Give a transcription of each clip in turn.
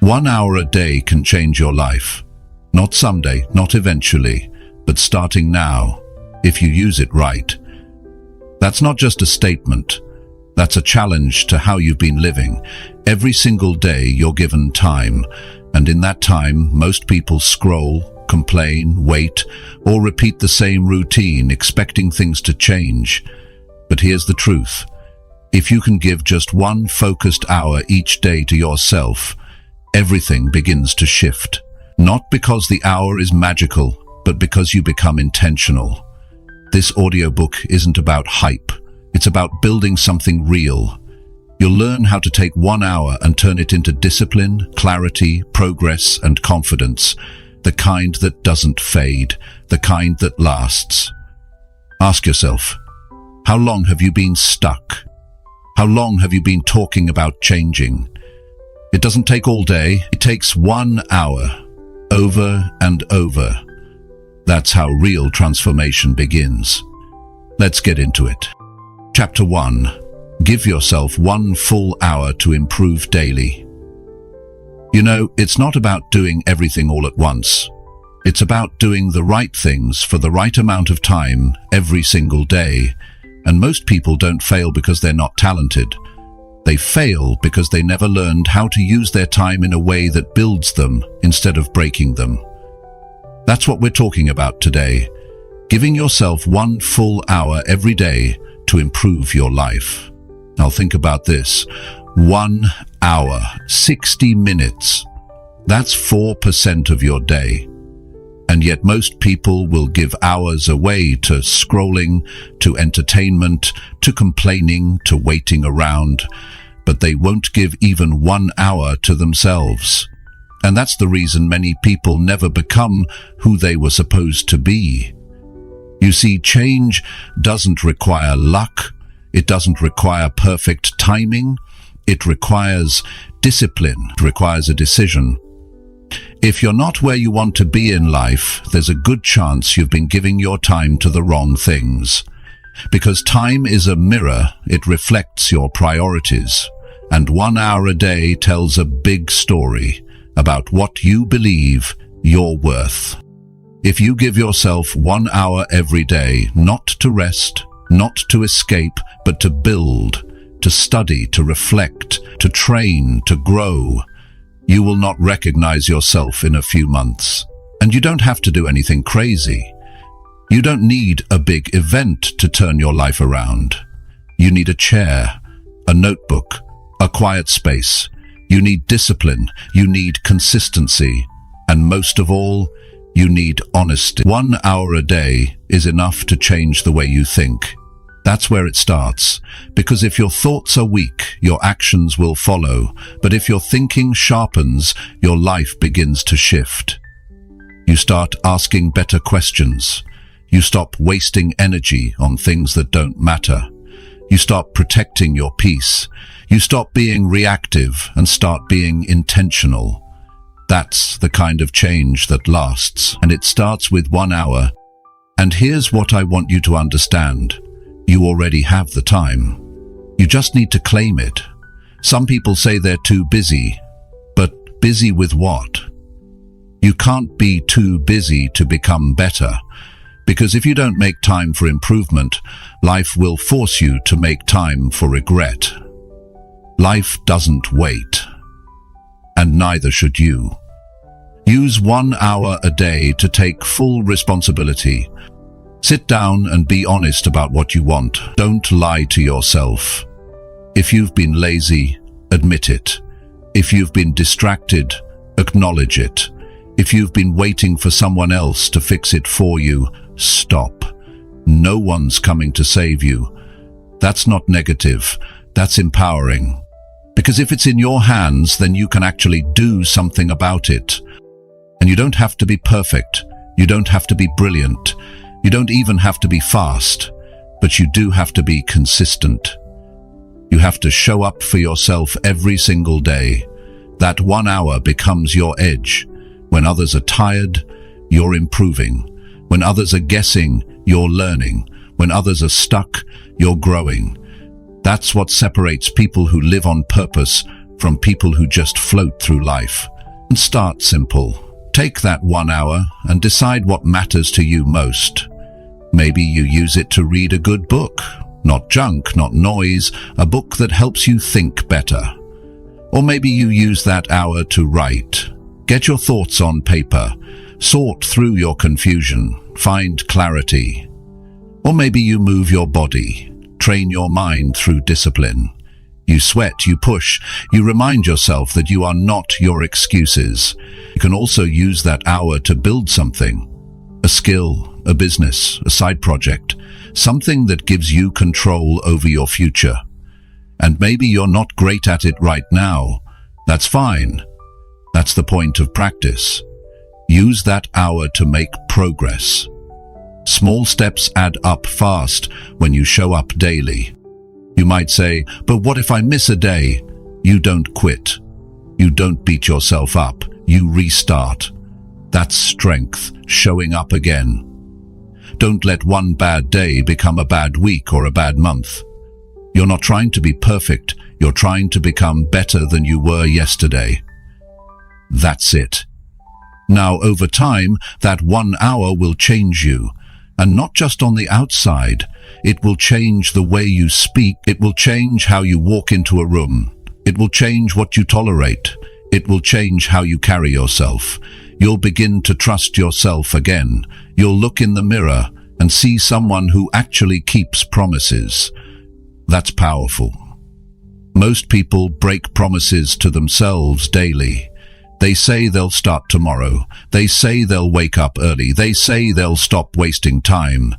1 hour a day can change your life. Not someday, not eventually, but starting now, if you use it right. That's not just a statement. That's a challenge to how you've been living. Every single day you're given time, and in that time, most people scroll, complain, wait, or repeat the same routine, expecting things to change. But here's the truth. If you can give just one focused hour each day to yourself, everything begins to shift. Not because the hour is magical, but because you become intentional. This audiobook isn't about hype. It's about building something real. You'll learn how to take 1 hour and turn it into discipline, clarity, progress, and confidence. The kind that doesn't fade, the kind that lasts. Ask yourself, how long have you been stuck? How long have you been talking about changing? It doesn't take all day. It takes 1 hour, over and over. That's how real transformation begins. Let's get into it. Chapter 1. Give yourself 1 full hour to improve daily. You know, it's not about doing everything all at once. It's about doing the right things for the right amount of time every single day. And most people don't fail because they're not talented. They fail because they never learned how to use their time in a way that builds them instead of breaking them. That's what we're talking about today. Giving yourself 1 full hour every day to improve your life. Now think about this. 1 hour, 60 minutes. That's 4% of your day. And yet most people will give hours away to scrolling, to entertainment, to complaining, to waiting around, but they won't give even 1 hour to themselves. And that's the reason many people never become who they were supposed to be. You see, change doesn't require luck. It doesn't require perfect timing. It requires discipline. It requires a decision. If you're not where you want to be in life, there's a good chance you've been giving your time to the wrong things. Because time is a mirror, it reflects your priorities. And 1 hour a day tells a big story about what you believe you're worth. If you give yourself 1 hour every day, not to rest, not to escape, but to build, to study, to reflect, to train, to grow, you will not recognize yourself in a few months. And you don't have to do anything crazy. You don't need a big event to turn your life around. You need a chair, a notebook, a quiet space. You need discipline. You need consistency. And most of all, you need honesty. 1 hour a day is enough to change the way you think. That's where it starts. Because if your thoughts are weak, your actions will follow. But if your thinking sharpens, your life begins to shift. You start asking better questions. You stop wasting energy on things that don't matter. You start protecting your peace. You stop being reactive and start being intentional. That's the kind of change that lasts. And it starts with 1 hour. And here's what I want you to understand. You already have the time. You just need to claim it. Some people say they're too busy, but busy with what? You can't be too busy to become better, because if you don't make time for improvement, life will force you to make time for regret. Life doesn't wait, and neither should you. Use 1 hour a day to take full responsibility. Sit down and be honest about what you want. Don't lie to yourself. If you've been lazy, admit it. If you've been distracted, acknowledge it. If you've been waiting for someone else to fix it for you, stop. No one's coming to save you. That's not negative. That's empowering. Because if it's in your hands, then you can actually do something about it. And you don't have to be perfect. You don't have to be brilliant. You don't even have to be fast, but you do have to be consistent. You have to show up for yourself every single day. That 1 hour becomes your edge. When others are tired, you're improving. When others are guessing, you're learning. When others are stuck, you're growing. That's what separates people who live on purpose from people who just float through life. And start simple. Take that 1 hour and decide what matters to you most. Maybe you use it to read a good book. Not junk, not noise, a book that helps you think better. Or maybe you use that hour to write. Get your thoughts on paper. Sort through your confusion. Find clarity. Or maybe you move your body. Train your mind through discipline. You sweat, you push, you remind yourself that you are not your excuses. You can also use that hour to build something. A skill, a business, a side project. Something that gives you control over your future. And maybe you're not great at it right now. That's fine. That's the point of practice. Use that hour to make progress. Small steps add up fast when you show up daily. You might say, but what if I miss a day? You don't quit. You don't beat yourself up. You restart. That's strength, showing up again. Don't let one bad day become a bad week or a bad month. You're not trying to be perfect. You're trying to become better than you were yesterday. That's it. Now, over time, that 1 hour will change you. And not just on the outside. It will change the way you speak. It will change how you walk into a room. It will change what you tolerate. It will change how you carry yourself. You'll begin to trust yourself again. You'll look in the mirror and see someone who actually keeps promises. That's powerful. Most people break promises to themselves daily. They say they'll start tomorrow. They say they'll wake up early. They say they'll stop wasting time.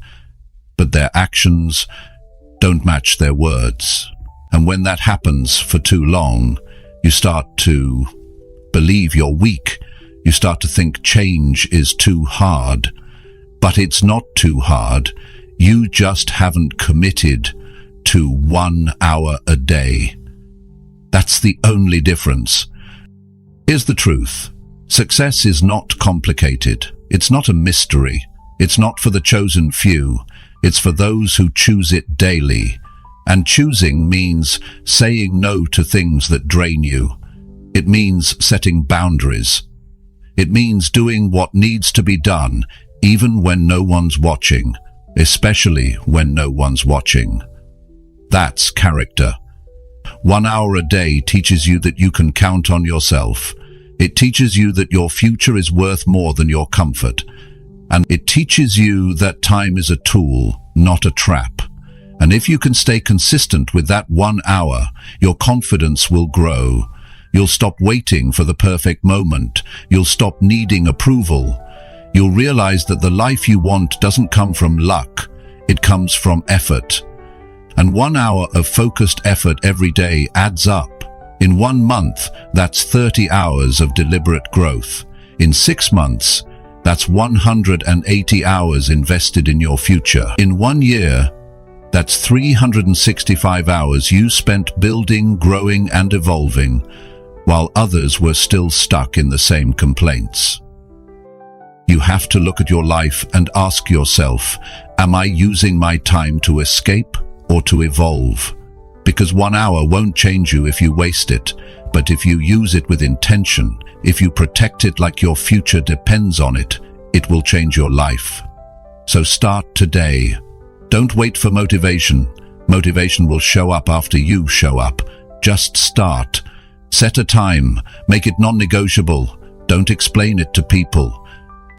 But their actions don't match their words. And when that happens for too long, you start to believe you're weak. You start to think change is too hard. But it's not too hard. You just haven't committed to 1 hour a day. That's the only difference. Here's the truth. Success is not complicated. It's not a mystery. It's not for the chosen few. It's for those who choose it daily. And choosing means saying no to things that drain you. It means setting boundaries. It means doing what needs to be done, even when no one's watching, especially when no one's watching. That's character. 1 hour a day teaches you that you can count on yourself. It teaches you that your future is worth more than your comfort. And it teaches you that time is a tool, not a trap. And if you can stay consistent with that 1 hour, your confidence will grow. You'll stop waiting for the perfect moment. You'll stop needing approval. You'll realize that the life you want doesn't come from luck. It comes from effort. And 1 hour of focused effort every day adds up. In 1 month, that's 30 hours of deliberate growth. In 6 months, that's 180 hours invested in your future. In 1 year, that's 365 hours you spent building, growing, and evolving, while others were still stuck in the same complaints. You have to look at your life and ask yourself, am I using my time to escape or to evolve? Because 1 hour won't change you if you waste it, but if you use it with intention, if you protect it like your future depends on it, it will change your life. So start today. Don't wait for motivation. Motivation will show up after you show up. Just start. Set a time. Make it non-negotiable. Don't explain it to people.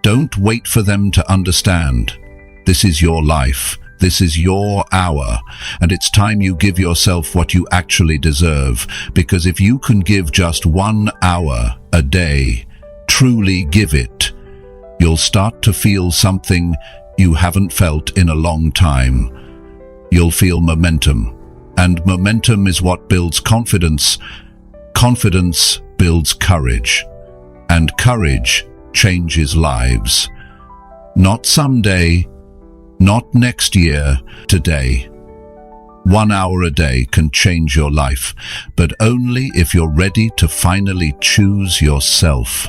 Don't wait for them to understand. This is your life. This is your hour, and it's time you give yourself what you actually deserve, because if you can give just 1 hour a day, truly give it, you'll start to feel something you haven't felt in a long time. You'll feel momentum, and momentum is what builds confidence. Confidence builds courage, and courage changes lives. Not someday, not next year, today. 1 hour a day can change your life, but only if you're ready to finally choose yourself.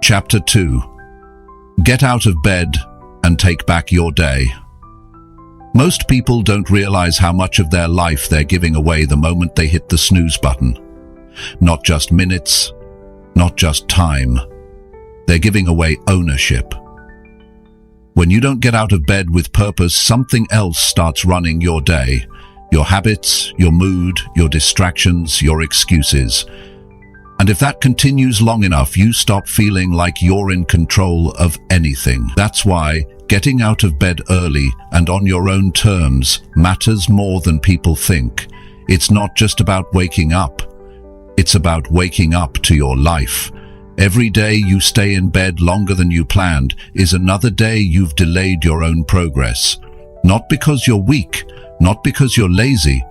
Chapter 2. Get out of bed and take back your day. Most people don't realize how much of their life they're giving away the moment they hit the snooze button. Not just minutes, not just time. They're giving away ownership. When you don't get out of bed with purpose, something else starts running your day. Your habits, your mood, your distractions, your excuses. And if that continues long enough, you stop feeling like you're in control of anything. That's why getting out of bed early and on your own terms matters more than people think. It's not just about waking up. It's about waking up to your life. Every day you stay in bed longer than you planned is another day you've delayed your own progress. Not because you're weak, not because you're lazy,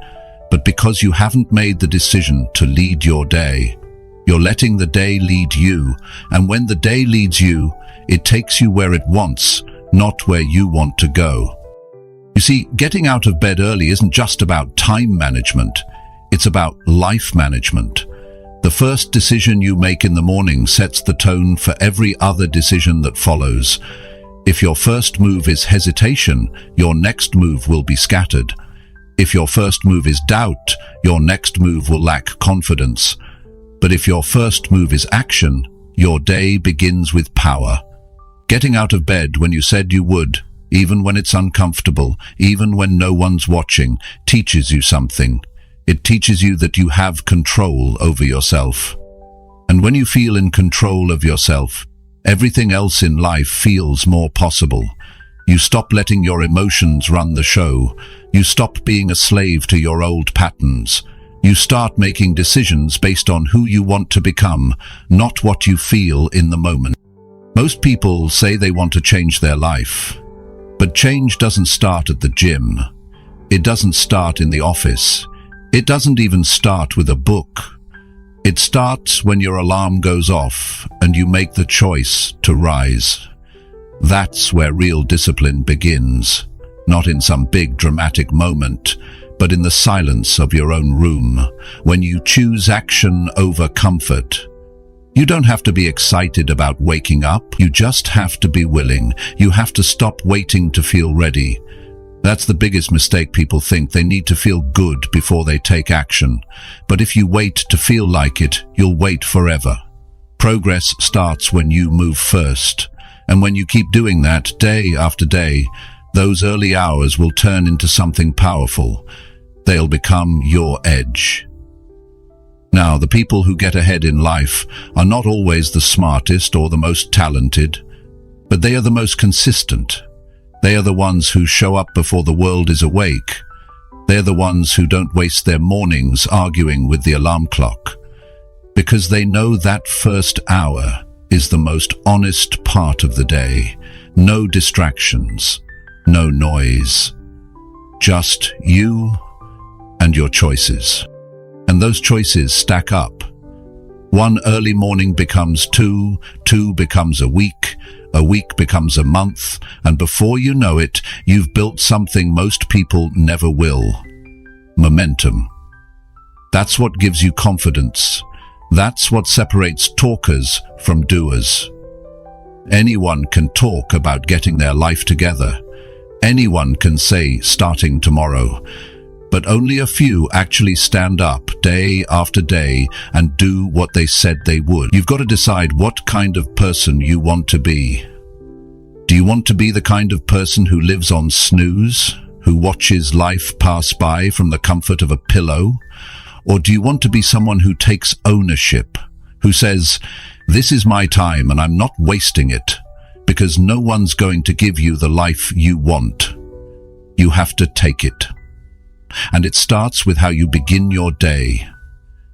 but because you haven't made the decision to lead your day. You're letting the day lead you, and when the day leads you, it takes you where it wants, not where you want to go. You see, getting out of bed early isn't just about time management, it's about life management. The first decision you make in the morning sets the tone for every other decision that follows. If your first move is hesitation, your next move will be scattered. If your first move is doubt, your next move will lack confidence. But if your first move is action, your day begins with power. Getting out of bed when you said you would, even when it's uncomfortable, even when no one's watching, teaches you something. It teaches you that you have control over yourself. And when you feel in control of yourself, everything else in life feels more possible. You stop letting your emotions run the show. You stop being a slave to your old patterns. You start making decisions based on who you want to become, not what you feel in the moment. Most people say they want to change their life, but change doesn't start at the gym. It doesn't start in the office. It doesn't even start with a book. It starts when your alarm goes off and you make the choice to rise. That's where real discipline begins, not in some big dramatic moment, but in the silence of your own room, when you choose action over comfort. You don't have to be excited about waking up, you just have to be willing. You have to stop waiting to feel ready. That's the biggest mistake. People think they need to feel good before they take action. But if you wait to feel like it, you'll wait forever. Progress starts when you move first. And when you keep doing that day after day, those early hours will turn into something powerful. They'll become your edge. Now, the people who get ahead in life are not always the smartest or the most talented, but they are the most consistent. They are the ones who show up before the world is awake. They're the ones who don't waste their mornings arguing with the alarm clock, because they know that first hour is the most honest part of the day. No distractions, no noise, just you and your choices. And those choices stack up. One early morning becomes two becomes a week becomes a month, and before you know it, you've built something most people never will. Momentum. That's what gives you confidence. That's what separates talkers from doers. Anyone can talk about getting their life together. Anyone can say starting tomorrow. But only a few actually stand up day after day and do what they said they would. You've got to decide what kind of person you want to be. Do you want to be the kind of person who lives on snooze, who watches life pass by from the comfort of a pillow? Or do you want to be someone who takes ownership, who says, "This is my time and I'm not wasting it," because no one's going to give you the life you want. You have to take it. And it starts with how you begin your day.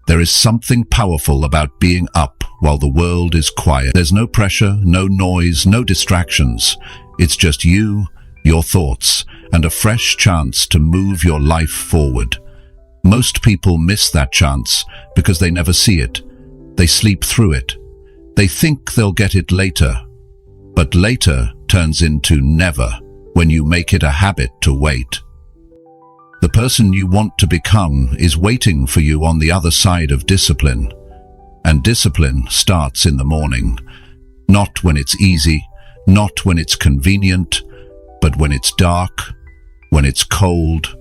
There is something powerful about being up while the world is quiet. There's no pressure, no noise, no distractions. It's just you, your thoughts, and a fresh chance to move your life forward. Most people miss that chance because they never see it. They sleep through it. They think they'll get it later. But later turns into never when you make it a habit to wait. The person you want to become is waiting for you on the other side of discipline. And discipline starts in the morning. Not when it's easy, not when it's convenient, but when it's dark, when it's cold,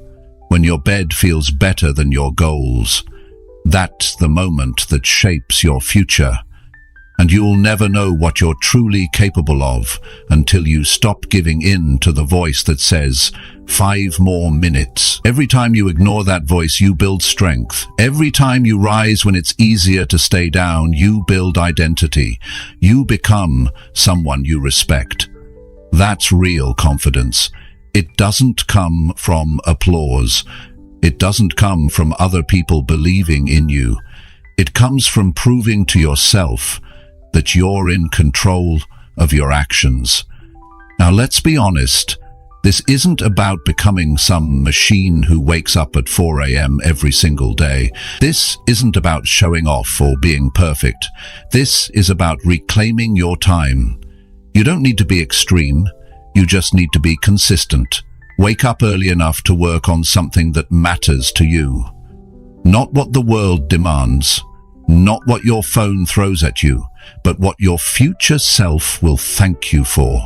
when your bed feels better than your goals. That's the moment that shapes your future. And you'll never know what you're truly capable of until you stop giving in to the voice that says, 5 more minutes. Every time you ignore that voice, you build strength. Every time you rise when it's easier to stay down, you build identity. You become someone you respect. That's real confidence. It doesn't come from applause. It doesn't come from other people believing in you. It comes from proving to yourself that you're in control of your actions. Now let's be honest, this isn't about becoming some machine who wakes up at 4 a.m. every single day. This isn't about showing off or being perfect. This is about reclaiming your time. You don't need to be extreme, you just need to be consistent. Wake up early enough to work on something that matters to you. Not what the world demands, not what your phone throws at you, but what your future self will thank you for.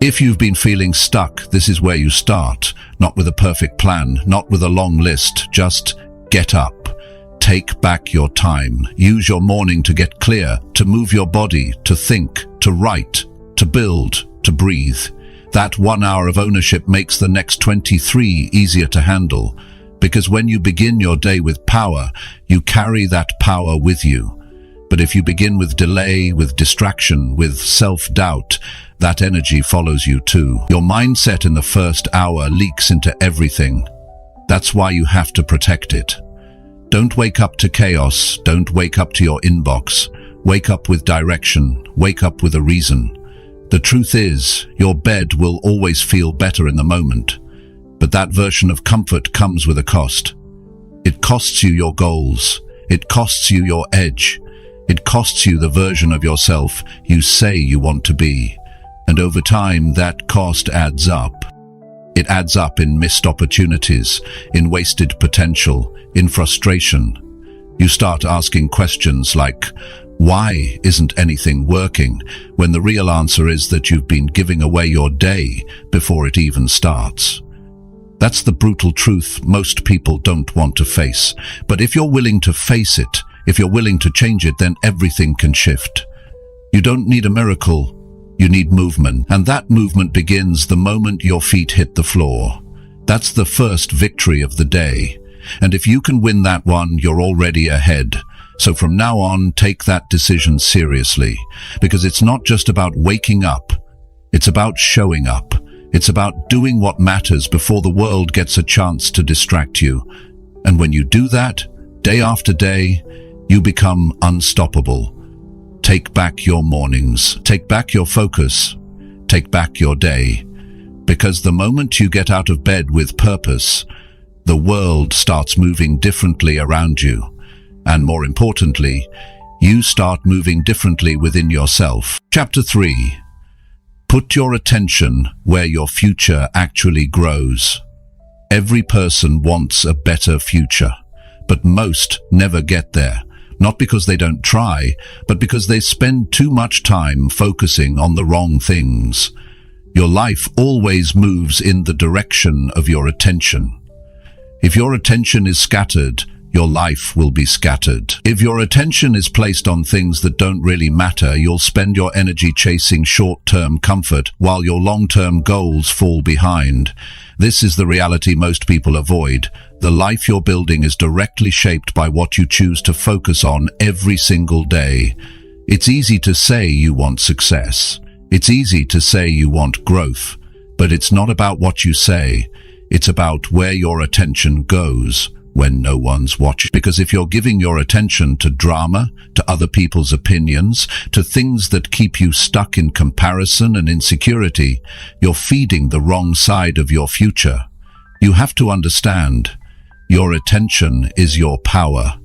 If you've been feeling stuck, this is where you start. Not with a perfect plan, not with a long list, just get up. Take back your time. Use your morning to get clear, to move your body, to think, to write, to build, to breathe. That 1 hour of ownership makes the next 23 easier to handle. Because when you begin your day with power, you carry that power with you. But if you begin with delay, with distraction, with self-doubt, that energy follows you too. Your mindset in the first hour leaks into everything. That's why you have to protect it. Don't wake up to chaos. Don't wake up to your inbox. Wake up with direction. Wake up with a reason. The truth is, your bed will always feel better in the moment. But that version of comfort comes with a cost. It costs you your goals. It costs you your edge. It costs you the version of yourself you say you want to be. And over time, that cost adds up. It adds up in missed opportunities, in wasted potential, in frustration. You start asking questions like, why isn't anything working? When the real answer is that you've been giving away your day before it even starts. That's the brutal truth most people don't want to face. But if you're willing to face it, if you're willing to change it, then everything can shift. You don't need a miracle, you need movement. And that movement begins the moment your feet hit the floor. That's the first victory of the day. And if you can win that one, you're already ahead. So from now on, take that decision seriously. Because it's not just about waking up, it's about showing up. It's about doing what matters before the world gets a chance to distract you. And when you do that, day after day, you become unstoppable. Take back your mornings. Take back your focus. Take back your day. Because the moment you get out of bed with purpose, the world starts moving differently around you. And more importantly, you start moving differently within yourself. Chapter 3. Put your attention where your future actually grows. Every person wants a better future, but most never get there. Not because they don't try, but because they spend too much time focusing on the wrong things. Your life always moves in the direction of your attention. If your attention is scattered, your life will be scattered. If your attention is placed on things that don't really matter, you'll spend your energy chasing short-term comfort while your long-term goals fall behind. This is the reality most people avoid. The life you're building is directly shaped by what you choose to focus on every single day. It's easy to say you want success. It's easy to say you want growth. But it's not about what you say. It's about where your attention goes when no one's watching. Because if you're giving your attention to drama, to other people's opinions, to things that keep you stuck in comparison and insecurity, you're feeding the wrong side of your future. You have to understand, your attention is your power.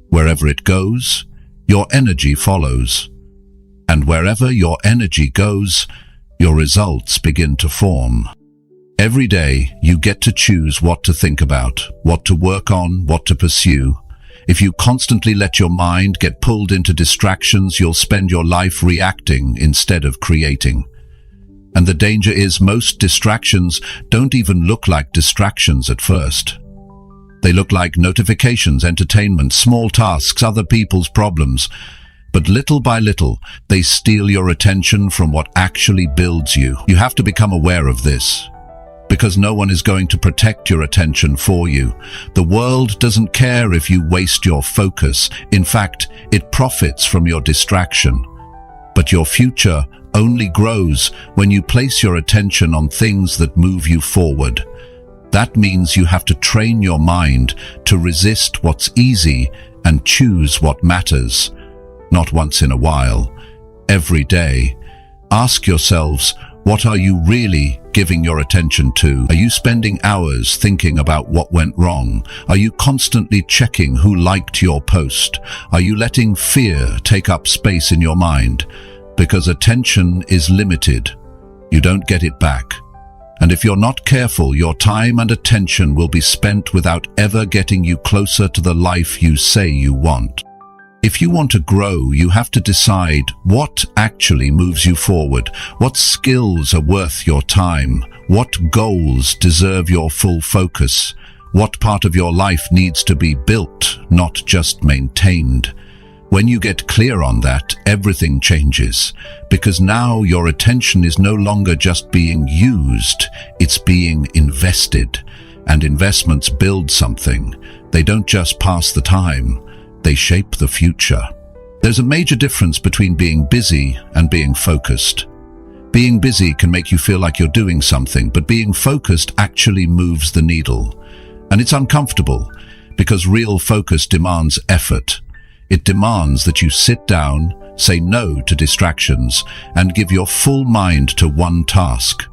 Wherever it goes, your energy follows. And wherever your energy goes, your results begin to form. Every day, you get to choose what to think about, what to work on, what to pursue. If you constantly let your mind get pulled into distractions, you'll spend your life reacting instead of creating. And the danger is most distractions don't even look like distractions at first. They look like notifications, entertainment, small tasks, other people's problems. But little by little, they steal your attention from what actually builds you. You have to become aware of this, because no one is going to protect your attention for you. The world doesn't care if you waste your focus. In fact, it profits from your distraction. But your future only grows when you place your attention on things that move you forward. That means you have to train your mind to resist what's easy and choose what matters. Not once in a while, every day. Ask yourselves, what are you really giving your attention to? Are you spending hours thinking about what went wrong? Are you constantly checking who liked your post? Are you letting fear take up space in your mind? Because attention is limited. You don't get it back. And if you're not careful, your time and attention will be spent without ever getting you closer to the life you say you want. If you want to grow, you have to decide what actually moves you forward, what skills are worth your time, what goals deserve your full focus, what part of your life needs to be built, not just maintained. When you get clear on that, everything changes, because now your attention is no longer just being used, it's being invested. And investments build something. They don't just pass the time. They shape the future. There's a major difference between being busy and being focused. Being busy can make you feel like you're doing something, but being focused actually moves the needle. And it's uncomfortable, because real focus demands effort. It demands that you sit down, say no to distractions, and give your full mind to one task.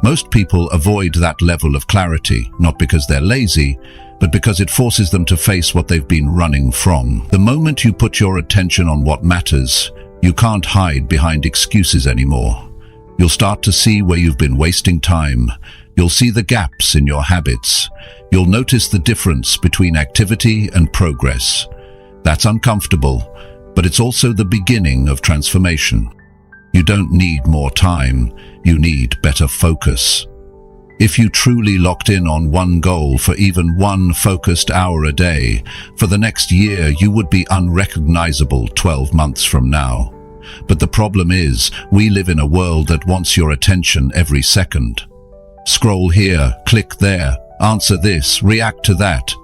Most people avoid that level of clarity, not because they're lazy, but because it forces them to face what they've been running from. The moment you put your attention on what matters, you can't hide behind excuses anymore. You'll start to see where you've been wasting time. You'll see the gaps in your habits. You'll notice the difference between activity and progress. That's uncomfortable, but it's also the beginning of transformation. You don't need more time, you need better focus. If you truly locked in on one goal for even one focused hour a day, for the next year you would be unrecognizable 12 months from now. But the problem is, we live in a world that wants your attention every second. Scroll here, click there, answer this, react to that.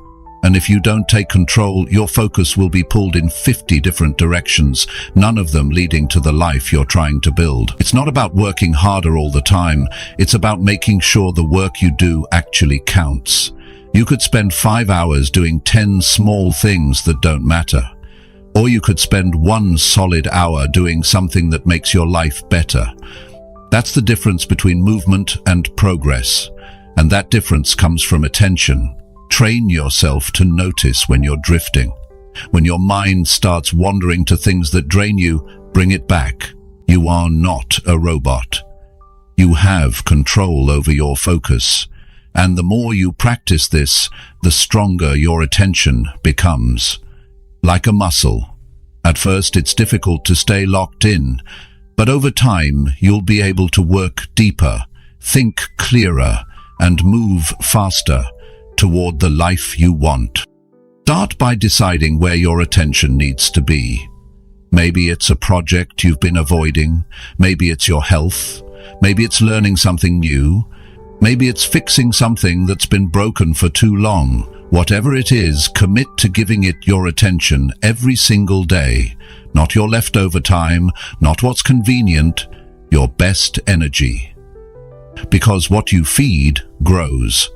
And if you don't take control, your focus will be pulled in 50 different directions, none of them leading to the life you're trying to build. It's not about working harder all the time, it's about making sure the work you do actually counts. You could spend 5 hours doing 10 small things that don't matter. Or you could spend 1 solid hour doing something that makes your life better. That's the difference between movement and progress. And that difference comes from attention. Train yourself to notice when you're drifting. When your mind starts wandering to things that drain you, bring it back. You are not a robot. You have control over your focus. And the more you practice this, the stronger your attention becomes. Like a muscle. At first it's difficult to stay locked in, but over time you'll be able to work deeper, think clearer, and move faster toward the life you want. Start by deciding where your attention needs to be. Maybe it's a project you've been avoiding, maybe it's your health, maybe it's learning something new, maybe it's fixing something that's been broken for too long. Whatever it is, commit to giving it your attention every single day. Not your leftover time, not what's convenient, your best energy. Because what you feed grows.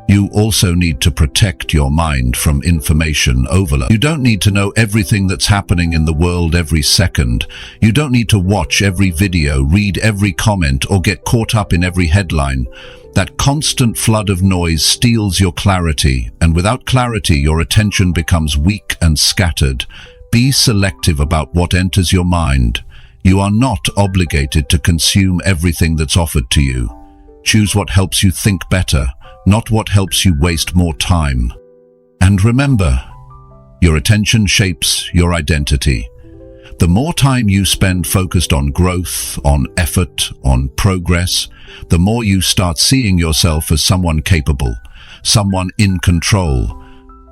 You also need to protect your mind from information overload. You don't need to know everything that's happening in the world every second. You don't need to watch every video, read every comment, or get caught up in every headline. That constant flood of noise steals your clarity, and without clarity, your attention becomes weak and scattered. Be selective about what enters your mind. You are not obligated to consume everything that's offered to you. Choose what helps you think better, not what helps you waste more time. And remember, your attention shapes your identity. The more time you spend focused on growth, on effort, on progress, the more you start seeing yourself as someone capable, someone in control,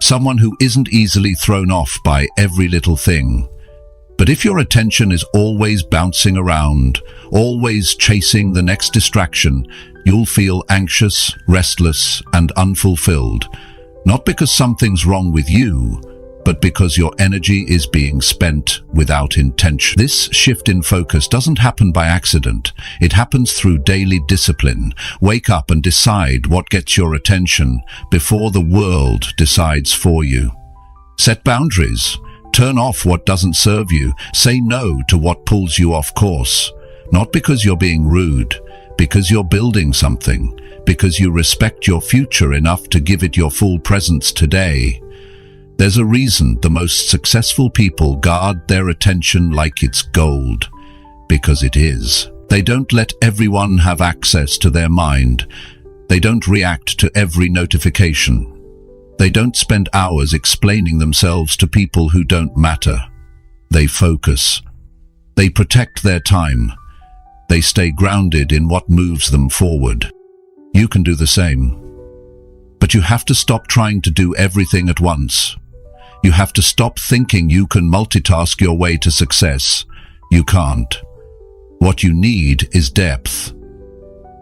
someone who isn't easily thrown off by every little thing. But if your attention is always bouncing around, always chasing the next distraction, you'll feel anxious, restless, and unfulfilled. Not because something's wrong with you, but because your energy is being spent without intention. This shift in focus doesn't happen by accident. It happens through daily discipline. Wake up and decide what gets your attention before the world decides for you. Set boundaries. Turn off what doesn't serve you. Say no to what pulls you off course. Not because you're being rude, because you're building something, because you respect your future enough to give it your full presence today. There's a reason the most successful people guard their attention like it's gold. Because it is. They don't let everyone have access to their mind. They don't react to every notification. They don't spend hours explaining themselves to people who don't matter. They focus. They protect their time. They stay grounded in what moves them forward. You can do the same. But you have to stop trying to do everything at once. You have to stop thinking you can multitask your way to success. You can't. What you need is depth.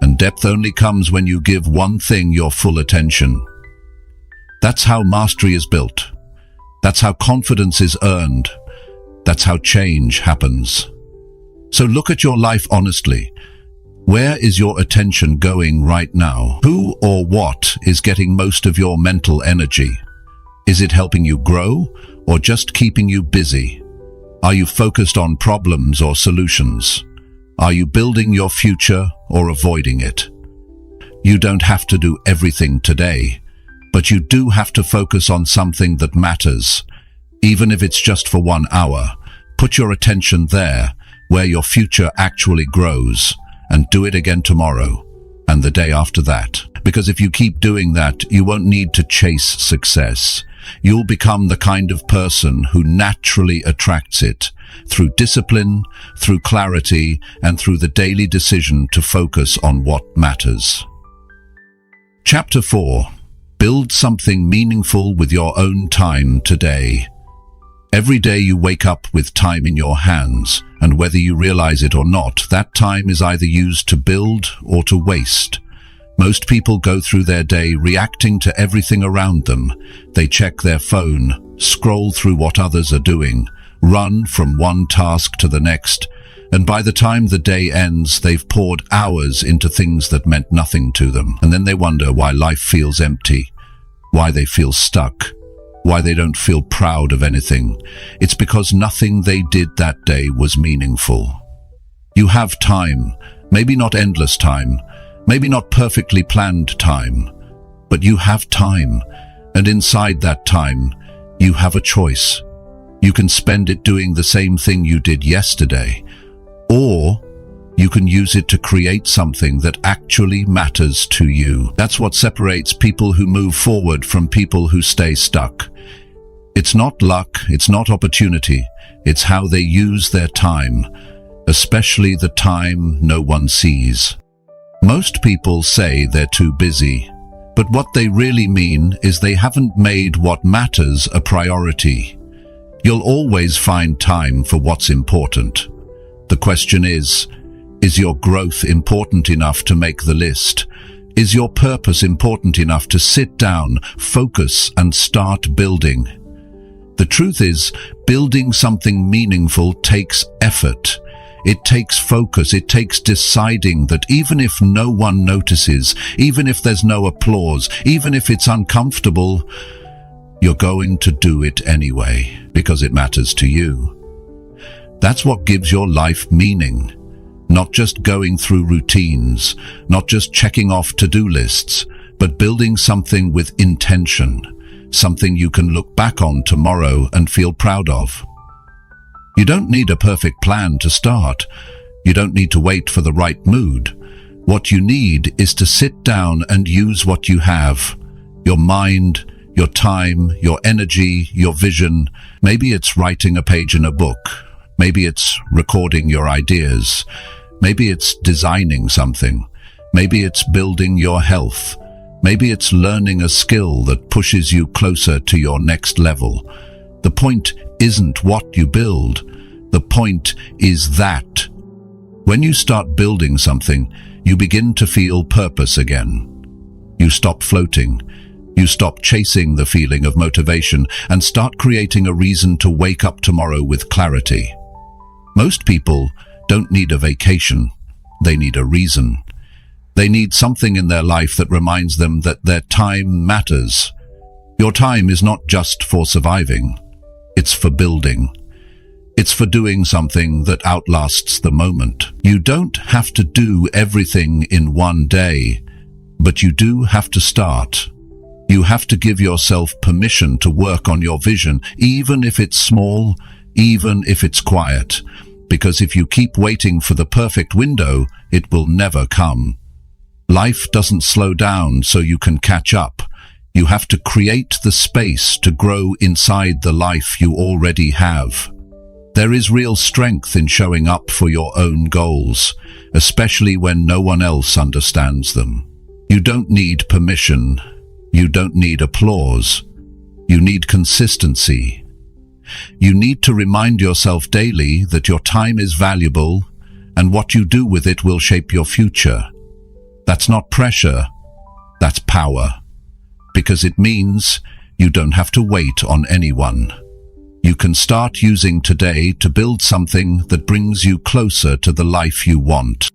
And depth only comes when you give one thing your full attention. That's how mastery is built. That's how confidence is earned. That's how change happens. So look at your life honestly. Where is your attention going right now? Who or what is getting most of your mental energy? Is it helping you grow or just keeping you busy? Are you focused on problems or solutions? Are you building your future or avoiding it? You don't have to do everything today, but you do have to focus on something that matters. Even if it's just for 1 hour, put your attention there, where your future actually grows, and do it again tomorrow, and the day after that. Because if you keep doing that, you won't need to chase success. You'll become the kind of person who naturally attracts it, through discipline, through clarity, and through the daily decision to focus on what matters. Chapter 4. Build something meaningful with your own time today. Every day you wake up with time in your hands, and whether you realize it or not, that time is either used to build or to waste. Most people go through their day reacting to everything around them. They check their phone, scroll through what others are doing, run from one task to the next, and by the time the day ends, they've poured hours into things that meant nothing to them. And then they wonder why life feels empty, why they feel stuck, why they don't feel proud of anything. It's because nothing they did that day was meaningful. You have time, maybe not endless time, maybe not perfectly planned time, but you have time, and inside that time, you have a choice. You can spend it doing the same thing you did yesterday, or you can use it to create something that actually matters to you. That's what separates people who move forward from people who stay stuck. It's not luck, it's not opportunity, it's how they use their time, especially the time no one sees. Most people say they're too busy, but what they really mean is they haven't made what matters a priority. You'll always find time for what's important. The question is your growth important enough to make the list? Is your purpose important enough to sit down, focus, and start building? The truth is, building something meaningful takes effort. It takes focus. It takes deciding that even if no one notices, even if there's no applause, even if it's uncomfortable, you're going to do it anyway, because it matters to you. That's what gives your life meaning. Not just going through routines, not just checking off to-do lists, but building something with intention, something you can look back on tomorrow and feel proud of. You don't need a perfect plan to start. You don't need to wait for the right mood. What you need is to sit down and use what you have. Your mind, your time, your energy, your vision. Maybe it's writing a page in a book. Maybe it's recording your ideas. Maybe it's designing something. Maybe it's building your health. Maybe it's learning a skill that pushes you closer to your next level. The point isn't what you build. The point is that when you start building something, you begin to feel purpose again. You stop floating. You stop chasing the feeling of motivation and start creating a reason to wake up tomorrow with clarity. Most people don't need a vacation. They need a reason. They need something in their life that reminds them that their time matters. Your time is not just for surviving. It's for building. It's for doing something that outlasts the moment. You don't have to do everything in one day, but you do have to start. You have to give yourself permission to work on your vision, even if it's small, even if it's quiet. Because if you keep waiting for the perfect window, it will never come. Life doesn't slow down so you can catch up. You have to create the space to grow inside the life you already have. There is real strength in showing up for your own goals, especially when no one else understands them. You don't need permission. You don't need applause. You need consistency. You need to remind yourself daily that your time is valuable and what you do with it will shape your future. That's not pressure, that's power. Because it means you don't have to wait on anyone. You can start using today to build something that brings you closer to the life you want.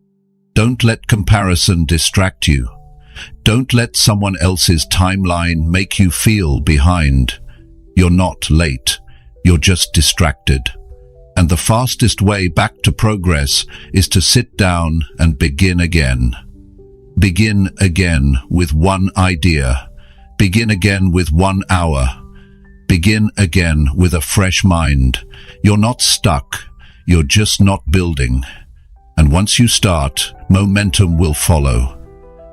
Don't let comparison distract you. Don't let someone else's timeline make you feel behind. You're not late. You're just distracted. And the fastest way back to progress is to sit down and begin again. Begin again with one idea. Begin again with 1 hour. Begin again with a fresh mind. You're not stuck. You're just not building. And once you start, momentum will follow.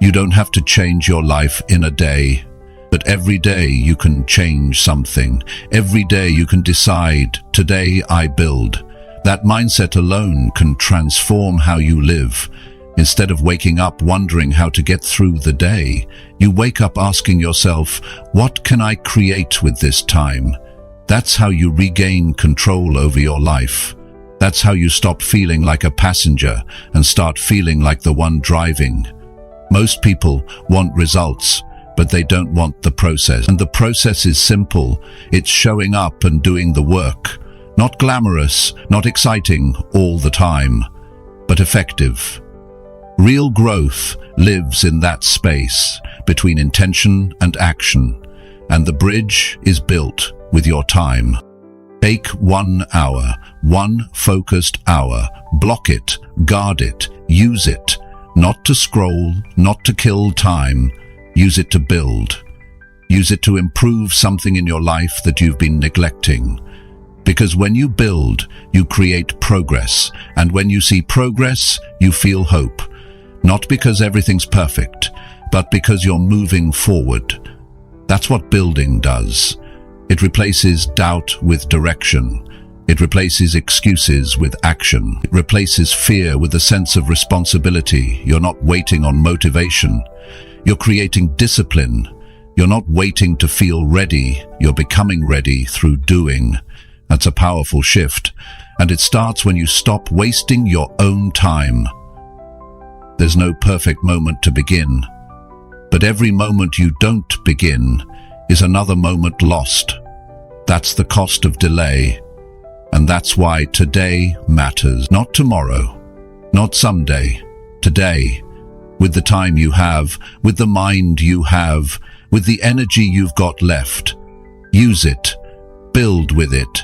You don't have to change your life in a day. But every day you can change something. Every day you can decide, today I build. That mindset alone can transform how you live. Instead of waking up wondering how to get through the day, you wake up asking yourself, what can I create with this time? That's how you regain control over your life. That's how you stop feeling like a passenger and start feeling like the one driving. Most people want results, but they don't want the process. And the process is simple. It's showing up and doing the work. Not glamorous, not exciting all the time, but effective. Real growth lives in that space between intention and action, and the bridge is built with your time. Take 1 hour, one focused hour, block it, guard it, use it, not to scroll, not to kill time, use it to build. Use it to improve something in your life that you've been neglecting. Because when you build, you create progress, and when you see progress, you feel hope. Not because everything's perfect, but because you're moving forward. That's what building does. It replaces doubt with direction. It replaces excuses with action. It replaces fear with a sense of responsibility. You're not waiting on motivation. You're creating discipline. You're not waiting to feel ready. You're becoming ready through doing. That's a powerful shift, and it starts when you stop wasting your own time. There's no perfect moment to begin, but every moment you don't begin is another moment lost. That's the cost of delay, and that's why today matters. Not tomorrow, not someday, today. With the time you have, with the mind you have, with the energy you've got left. Use it, build with it.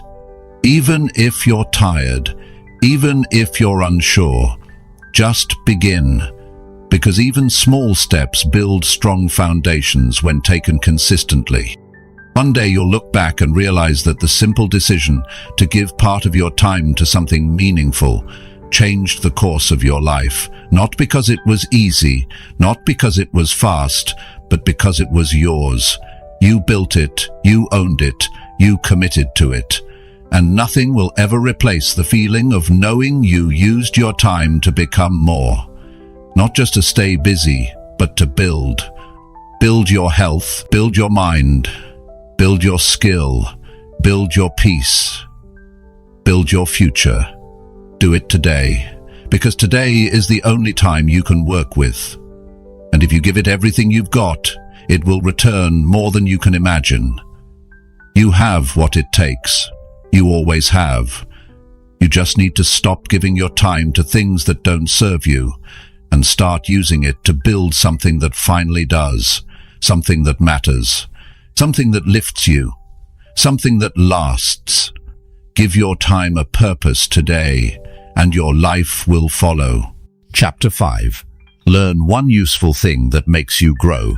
Even if you're tired, even if you're unsure, just begin, because even small steps build strong foundations when taken consistently. One day you'll look back and realize that the simple decision to give part of your time to something meaningful changed the course of your life, not because it was easy, not because it was fast, but because it was yours. You built it, you owned it, you committed to it. And nothing will ever replace the feeling of knowing you used your time to become more. Not just to stay busy, but to build. Build your health, build your mind, build your skill, build your peace, build your future. Do it today, because today is the only time you can work with. And if you give it everything you've got, it will return more than you can imagine. You have what it takes. You always have. You just need to stop giving your time to things that don't serve you and start using it to build something that finally does, something that matters, something that lifts you, something that lasts. Give your time a purpose today, and your life will follow. Chapter 5. Learn one useful thing that makes you grow.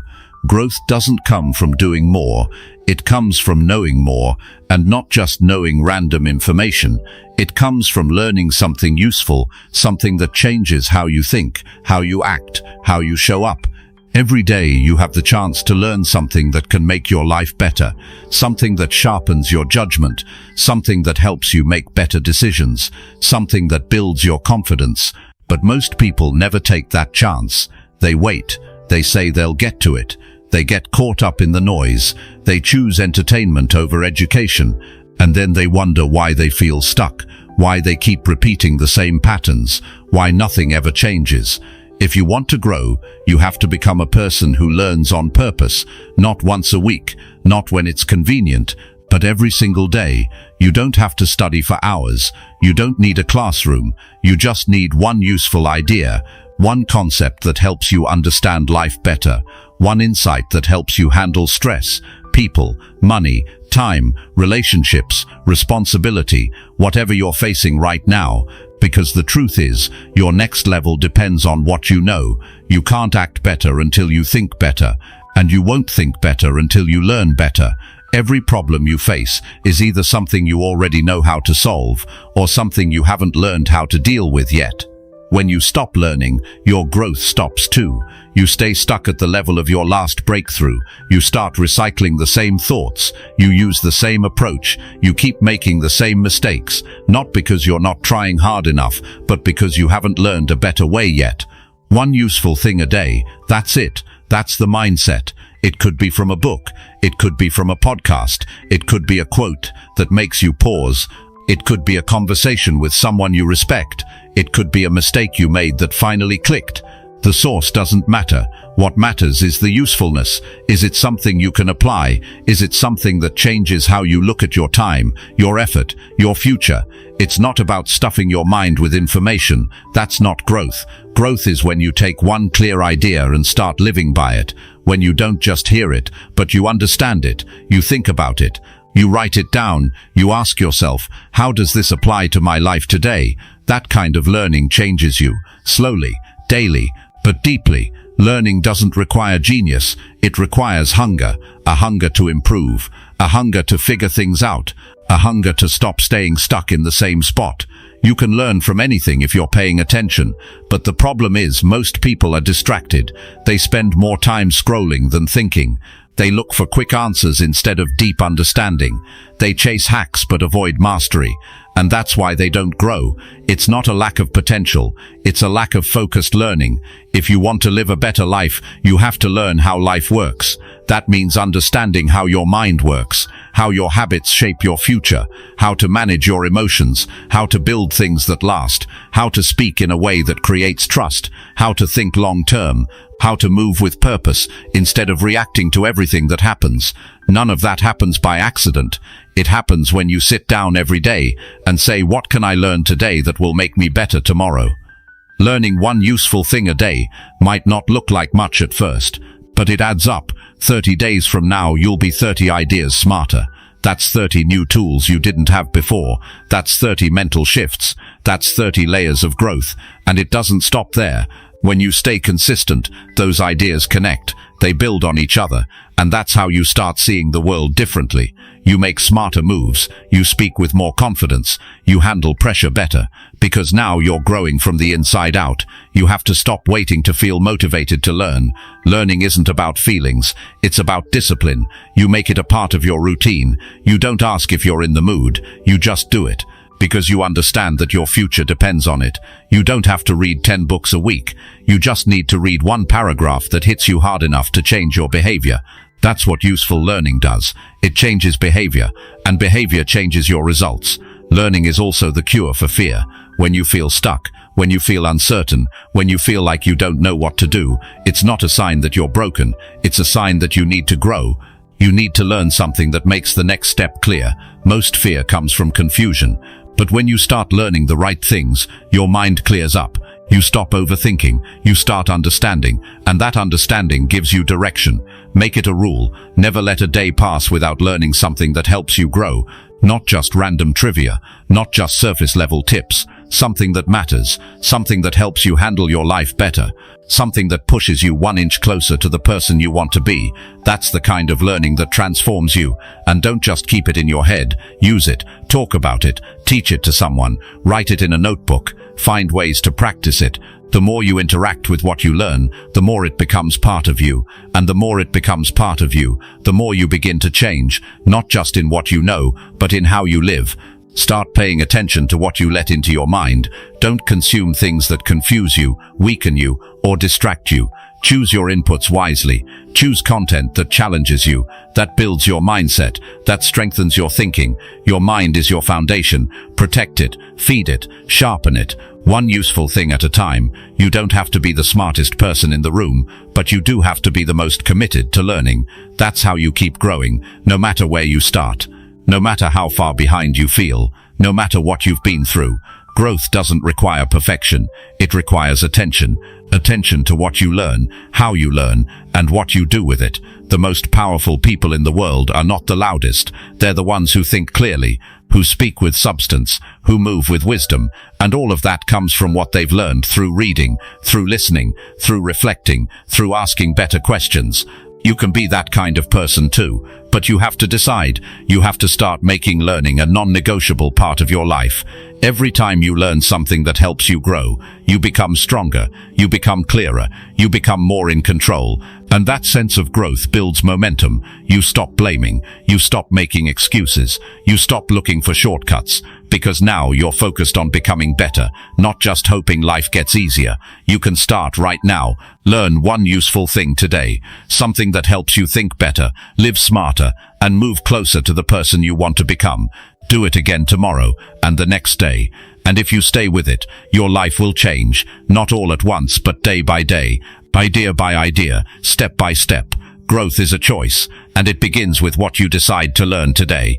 Growth doesn't come from doing more, it comes from knowing more, and not just knowing random information. It comes from learning something useful, something that changes how you think, how you act, how you show up. Every day you have the chance to learn something that can make your life better, something that sharpens your judgment, something that helps you make better decisions, something that builds your confidence. But most people never take that chance. They wait. They say they'll get to it. They get caught up in the noise. They choose entertainment over education. And then they wonder why they feel stuck, why they keep repeating the same patterns, why nothing ever changes. If you want to grow, you have to become a person who learns on purpose, not once a week, not when it's convenient, but every single day. You don't have to study for hours. You don't need a classroom. You just need one useful idea, one concept that helps you understand life better, one insight that helps you handle stress, people, money, time, relationships, responsibility, whatever you're facing right now. Because the truth is, your next level depends on what you know. You can't act better until you think better, and you won't think better until you learn better. Every problem you face is either something you already know how to solve, or something you haven't learned how to deal with yet. When you stop learning, your growth stops too. You stay stuck at the level of your last breakthrough. You start recycling the same thoughts. You use the same approach. You keep making the same mistakes, not because you're not trying hard enough, but because you haven't learned a better way yet. One useful thing a day, that's it. That's the mindset. It could be from a book. It could be from a podcast. It could be a quote that makes you pause. It could be a conversation with someone you respect. It could be a mistake you made that finally clicked. The source doesn't matter. What matters is the usefulness. Is it something you can apply? Is it something that changes how you look at your time, your effort, your future? It's not about stuffing your mind with information. That's not growth. Growth is when you take one clear idea and start living by it. When you don't just hear it, but you understand it. You think about it. You write it down. You ask yourself, how does this apply to my life today? That kind of learning changes you. Slowly, daily, but deeply. Learning doesn't require genius. It requires hunger. A hunger to improve. A hunger to figure things out. A hunger to stop staying stuck in the same spot. You can learn from anything if you're paying attention, but the problem is most people are distracted. They spend more time scrolling than thinking. They look for quick answers instead of deep understanding. They chase hacks but avoid mastery. And that's why they don't grow. It's not a lack of potential. It's a lack of focused learning. If you want to live a better life, you have to learn how life works. That means understanding how your mind works, how your habits shape your future, how to manage your emotions, how to build things that last, how to speak in a way that creates trust, how to think long-term, how to move with purpose instead of reacting to everything that happens. None of that happens by accident. It happens when you sit down every day and say, what can I learn today that will make me better tomorrow? Learning one useful thing a day might not look like much at first, but it adds up. 30 days from now, you'll be 30 ideas smarter. That's 30 new tools you didn't have before. That's 30 mental shifts. That's 30 layers of growth. And it doesn't stop there. When you stay consistent, those ideas connect. They build on each other. And that's how you start seeing the world differently. You make smarter moves. You speak with more confidence. You handle pressure better. Because now you're growing from the inside out. You have to stop waiting to feel motivated to learn. Learning isn't about feelings. It's about discipline. You make it a part of your routine. You don't ask if you're in the mood. You just do it. Because you understand that your future depends on it. You don't have to read 10 books a week. You just need to read one paragraph that hits you hard enough to change your behavior. That's what useful learning does. It changes behavior, and behavior changes your results. Learning is also the cure for fear. when you feel stuck, when you feel uncertain, when you feel like you don't know what to do, it's not a sign that you're broken. It's a sign that you need to grow. You need to learn something that makes the next step clear. Most fear comes from confusion. But when you start learning the right things, your mind clears up. You stop overthinking, you start understanding, and that understanding gives you direction. Make it a rule. Never let a day pass without learning something that helps you grow. Not just random trivia, not just surface-level tips. Something that matters, something that helps you handle your life better, something that pushes you 1 inch closer to the person you want to be. That's the kind of learning that transforms you. And don't just keep it in your head. Use it, talk about it, teach it to someone, write it in a notebook, find ways to practice it. The more you interact with what you learn, the more it becomes part of you. And the more it becomes part of you, the more you begin to change, not just in what you know, but in how you live. Start paying attention to what you let into your mind. Don't consume things that confuse you, weaken you, or distract you. Choose your inputs wisely. Choose content that challenges you, that builds your mindset, that strengthens your thinking. Your mind is your foundation. Protect it, feed it, sharpen it. One useful thing at a time. You don't have to be the smartest person in the room, but you do have to be the most committed to learning. That's how you keep growing, no matter where you start. No matter how far behind you feel, no matter what you've been through, growth doesn't require perfection. It requires attention. Attention to what you learn, how you learn, and what you do with it. The most powerful people in the world are not the loudest. They're the ones who think clearly, who speak with substance, who move with wisdom, and all of that comes from what they've learned through reading, through listening, through reflecting, through asking better questions. You can be that kind of person too, but you have to decide. You have to start making learning a non-negotiable part of your life. Every time you learn something that helps you grow, you become stronger, you become clearer, you become more in control, and that sense of growth builds momentum. You stop blaming, you stop making excuses, you stop looking for shortcuts, because now you're focused on becoming better, not just hoping life gets easier. You can start right now. Learn one useful thing today, something that helps you think better, live smarter, and move closer to the person you want to become. Do it again tomorrow and the next day. And if you stay with it, your life will change, not all at once, but day by day, idea by idea, step by step. Growth is a choice, and it begins with what you decide to learn today.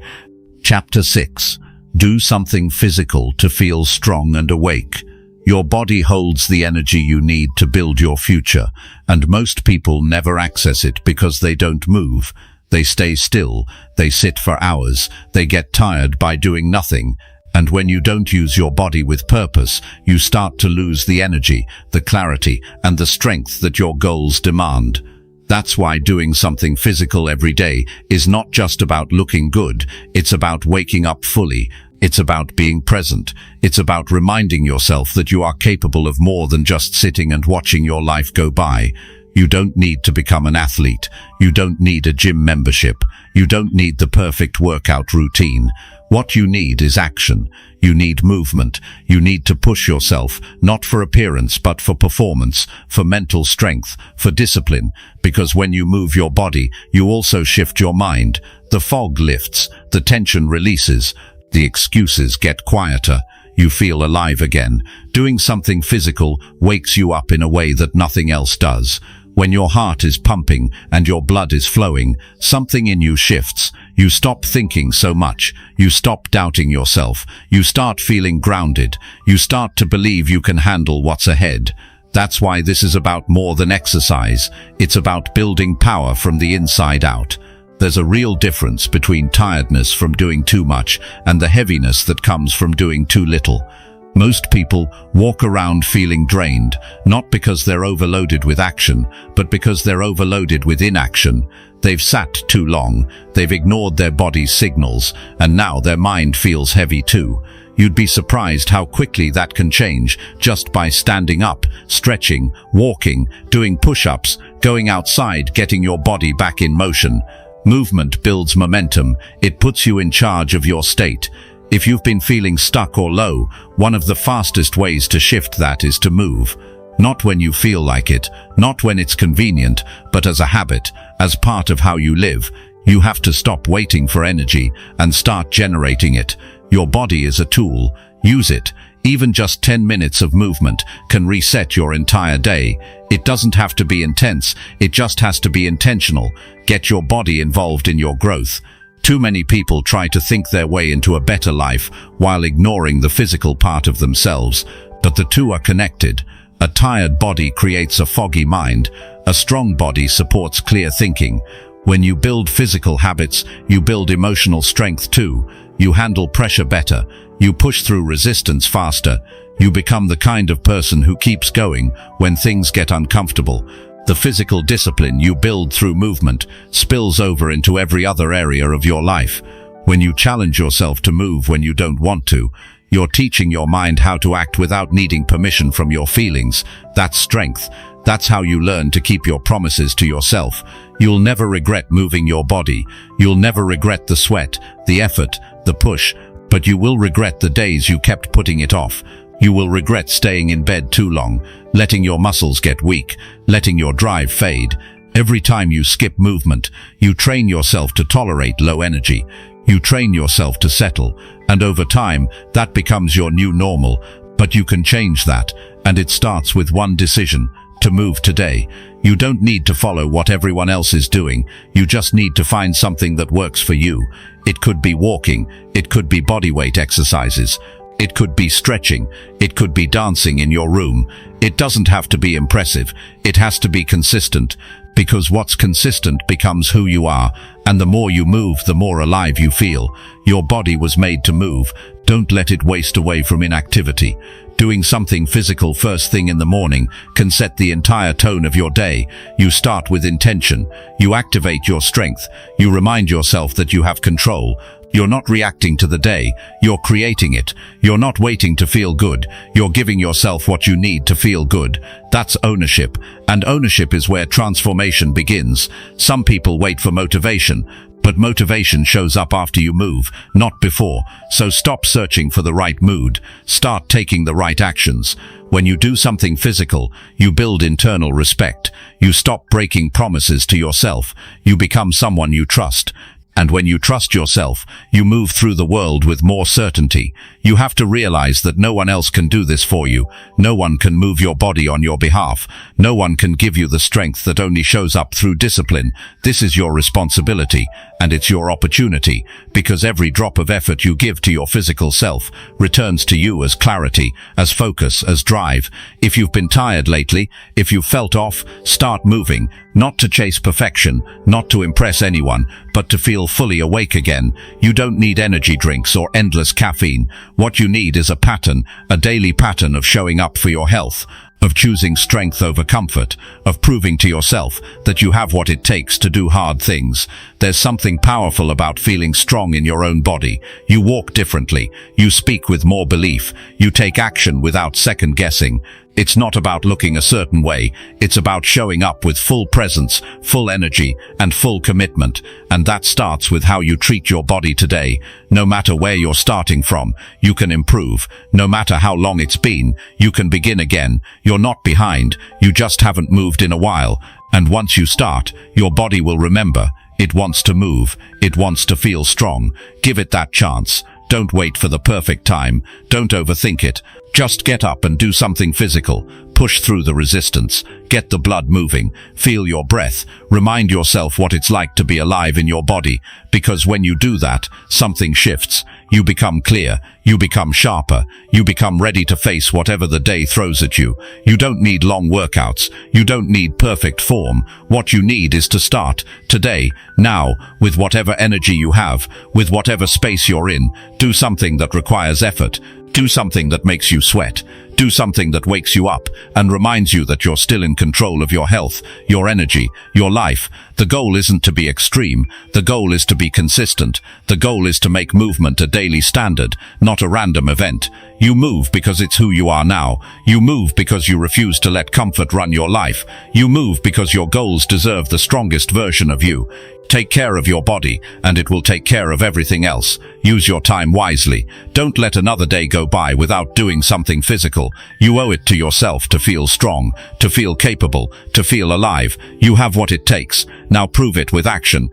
Chapter 6. Do something physical to feel strong and awake. Your body holds the energy you need to build your future, and most people never access it because they don't move. They stay still, they sit for hours, they get tired by doing nothing. And when you don't use your body with purpose, you start to lose the energy, the clarity, and the strength that your goals demand. That's why doing something physical every day is not just about looking good, it's about waking up fully. It's about being present. It's about reminding yourself that you are capable of more than just sitting and watching your life go by. You don't need to become an athlete. You don't need a gym membership. You don't need the perfect workout routine. What you need is action. You need movement. You need to push yourself, not for appearance, but for performance, for mental strength, for discipline. Because when you move your body, you also shift your mind. The fog lifts, the tension releases, the excuses get quieter. You feel alive again. Doing something physical wakes you up in a way that nothing else does. When your heart is pumping and your blood is flowing, something in you shifts. You stop thinking so much. You stop doubting yourself. You start feeling grounded. You start to believe you can handle what's ahead. That's why this is about more than exercise. It's about building power from the inside out. There's a real difference between tiredness from doing too much and the heaviness that comes from doing too little. Most people walk around feeling drained, not because they're overloaded with action, but because they're overloaded with inaction. They've sat too long, they've ignored their body's signals, and now their mind feels heavy too. You'd be surprised how quickly that can change just by standing up, stretching, walking, doing push-ups, going outside, getting your body back in motion. Movement builds momentum. It puts you in charge of your state. If you've been feeling stuck or low, one of the fastest ways to shift that is to move. Not when you feel like it, not when it's convenient, but as a habit, as part of how you live. You have to stop waiting for energy and start generating it. Your body is a tool. Use it. Even just 10 minutes of movement can reset your entire day. It doesn't have to be intense, it just has to be intentional. Get your body involved in your growth. Too many people try to think their way into a better life while ignoring the physical part of themselves, but the two are connected. A tired body creates a foggy mind. A strong body supports clear thinking. When you build physical habits, you build emotional strength too. You handle pressure better. You push through resistance faster. You become the kind of person who keeps going when things get uncomfortable. The physical discipline you build through movement spills over into every other area of your life. When you challenge yourself to move when you don't want to, you're teaching your mind how to act without needing permission from your feelings. That's strength. That's how you learn to keep your promises to yourself. You'll never regret moving your body. You'll never regret the sweat, the effort, the push, but you will regret the days you kept putting it off. You will regret staying in bed too long, letting your muscles get weak, letting your drive fade. Every time you skip movement, you train yourself to tolerate low energy. You train yourself to settle, and over time, that becomes your new normal. But you can change that, and it starts with one decision: to move today. You don't need to follow what everyone else is doing. You just need to find something that works for you. It could be walking. It could be bodyweight exercises. It could be stretching. It could be dancing in your room. It doesn't have to be impressive. It has to be consistent, because what's consistent becomes who you are, and the more you move, the more alive you feel. Your body was made to move. Don't let it waste away from inactivity. Doing something physical first thing in the morning can set the entire tone of your day. You start with intention. You activate your strength. You remind yourself that you have control. You're not reacting to the day, you're creating it. You're not waiting to feel good, you're giving yourself what you need to feel good. That's ownership, and ownership is where transformation begins. Some people wait for motivation, but motivation shows up after you move, not before. So stop searching for the right mood. Start taking the right actions. When you do something physical, you build internal respect. You stop breaking promises to yourself. You become someone you trust. And when you trust yourself, you move through the world with more certainty. You have to realize that no one else can do this for you. No one can move your body on your behalf. No one can give you the strength that only shows up through discipline. This is your responsibility, and it's your opportunity, because every drop of effort you give to your physical self returns to you as clarity, as focus, as drive. If you've been tired lately, if you've felt off, start moving, not to chase perfection, not to impress anyone, but to feel fully awake again. You don't need energy drinks or endless caffeine. What you need is a pattern, a daily pattern of showing up for your health, of choosing strength over comfort, of proving to yourself that you have what it takes to do hard things. There's something powerful about feeling strong in your own body. You walk differently. You speak with more belief. You take action without second guessing. It's not about looking a certain way. It's about showing up with full presence, full energy, and full commitment. And that starts with how you treat your body today. No matter where you're starting from, you can improve. No matter how long it's been, you can begin again. You're not behind. You just haven't moved in a while. And once you start, your body will remember. It wants to move. It wants to feel strong. Give it that chance. Don't wait for the perfect time. Don't overthink it. Just get up and do something physical. Push through the resistance. Get the blood moving. Feel your breath. Remind yourself what it's like to be alive in your body. Because when you do that, something shifts. You become clear. You become sharper. You become ready to face whatever the day throws at you. You don't need long workouts. You don't need perfect form. What you need is to start, today, now, with whatever energy you have, with whatever space you're in. Do something that requires effort. Do something that makes you sweat. Do something that wakes you up and reminds you that you're still in control of your health, your energy, your life. The goal isn't to be extreme. The goal is to be consistent. The goal is to make movement a daily standard, not a random event. You move because it's who you are now. You move because you refuse to let comfort run your life. You move because your goals deserve the strongest version of you. Take care of your body, and it will take care of everything else. Use your time wisely. Don't let another day go by without doing something physical. You owe it to yourself to feel strong, to feel capable, to feel alive. You have what it takes. Now prove it with action.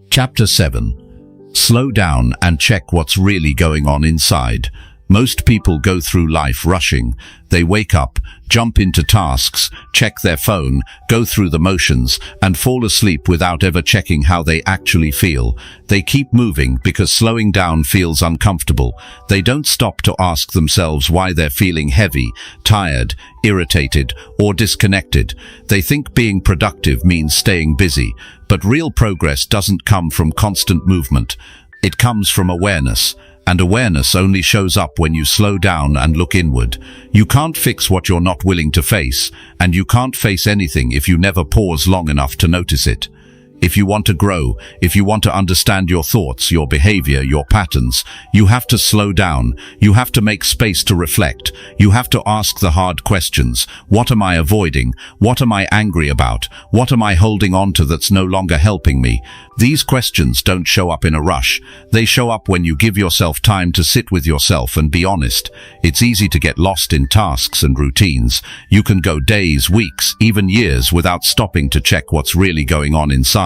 Chapter 7. Slow down and check what's really going on inside. Most people go through life rushing. They wake up, jump into tasks, check their phone, go through the motions, and fall asleep without ever checking how they actually feel. They keep moving because slowing down feels uncomfortable. They don't stop to ask themselves why they're feeling heavy, tired, irritated, or disconnected. They think being productive means staying busy, but real progress doesn't come from constant movement. It comes from awareness. And awareness only shows up when you slow down and look inward. You can't fix what you're not willing to face, and you can't face anything if you never pause long enough to notice it. If you want to grow, if you want to understand your thoughts, your behavior, your patterns, you have to slow down. You have to make space to reflect. You have to ask the hard questions. What am I avoiding? What am I angry about? What am I holding on to that's no longer helping me? These questions don't show up in a rush. They show up when you give yourself time to sit with yourself and be honest. It's easy to get lost in tasks and routines. You can go days, weeks, even years without stopping to check what's really going on inside.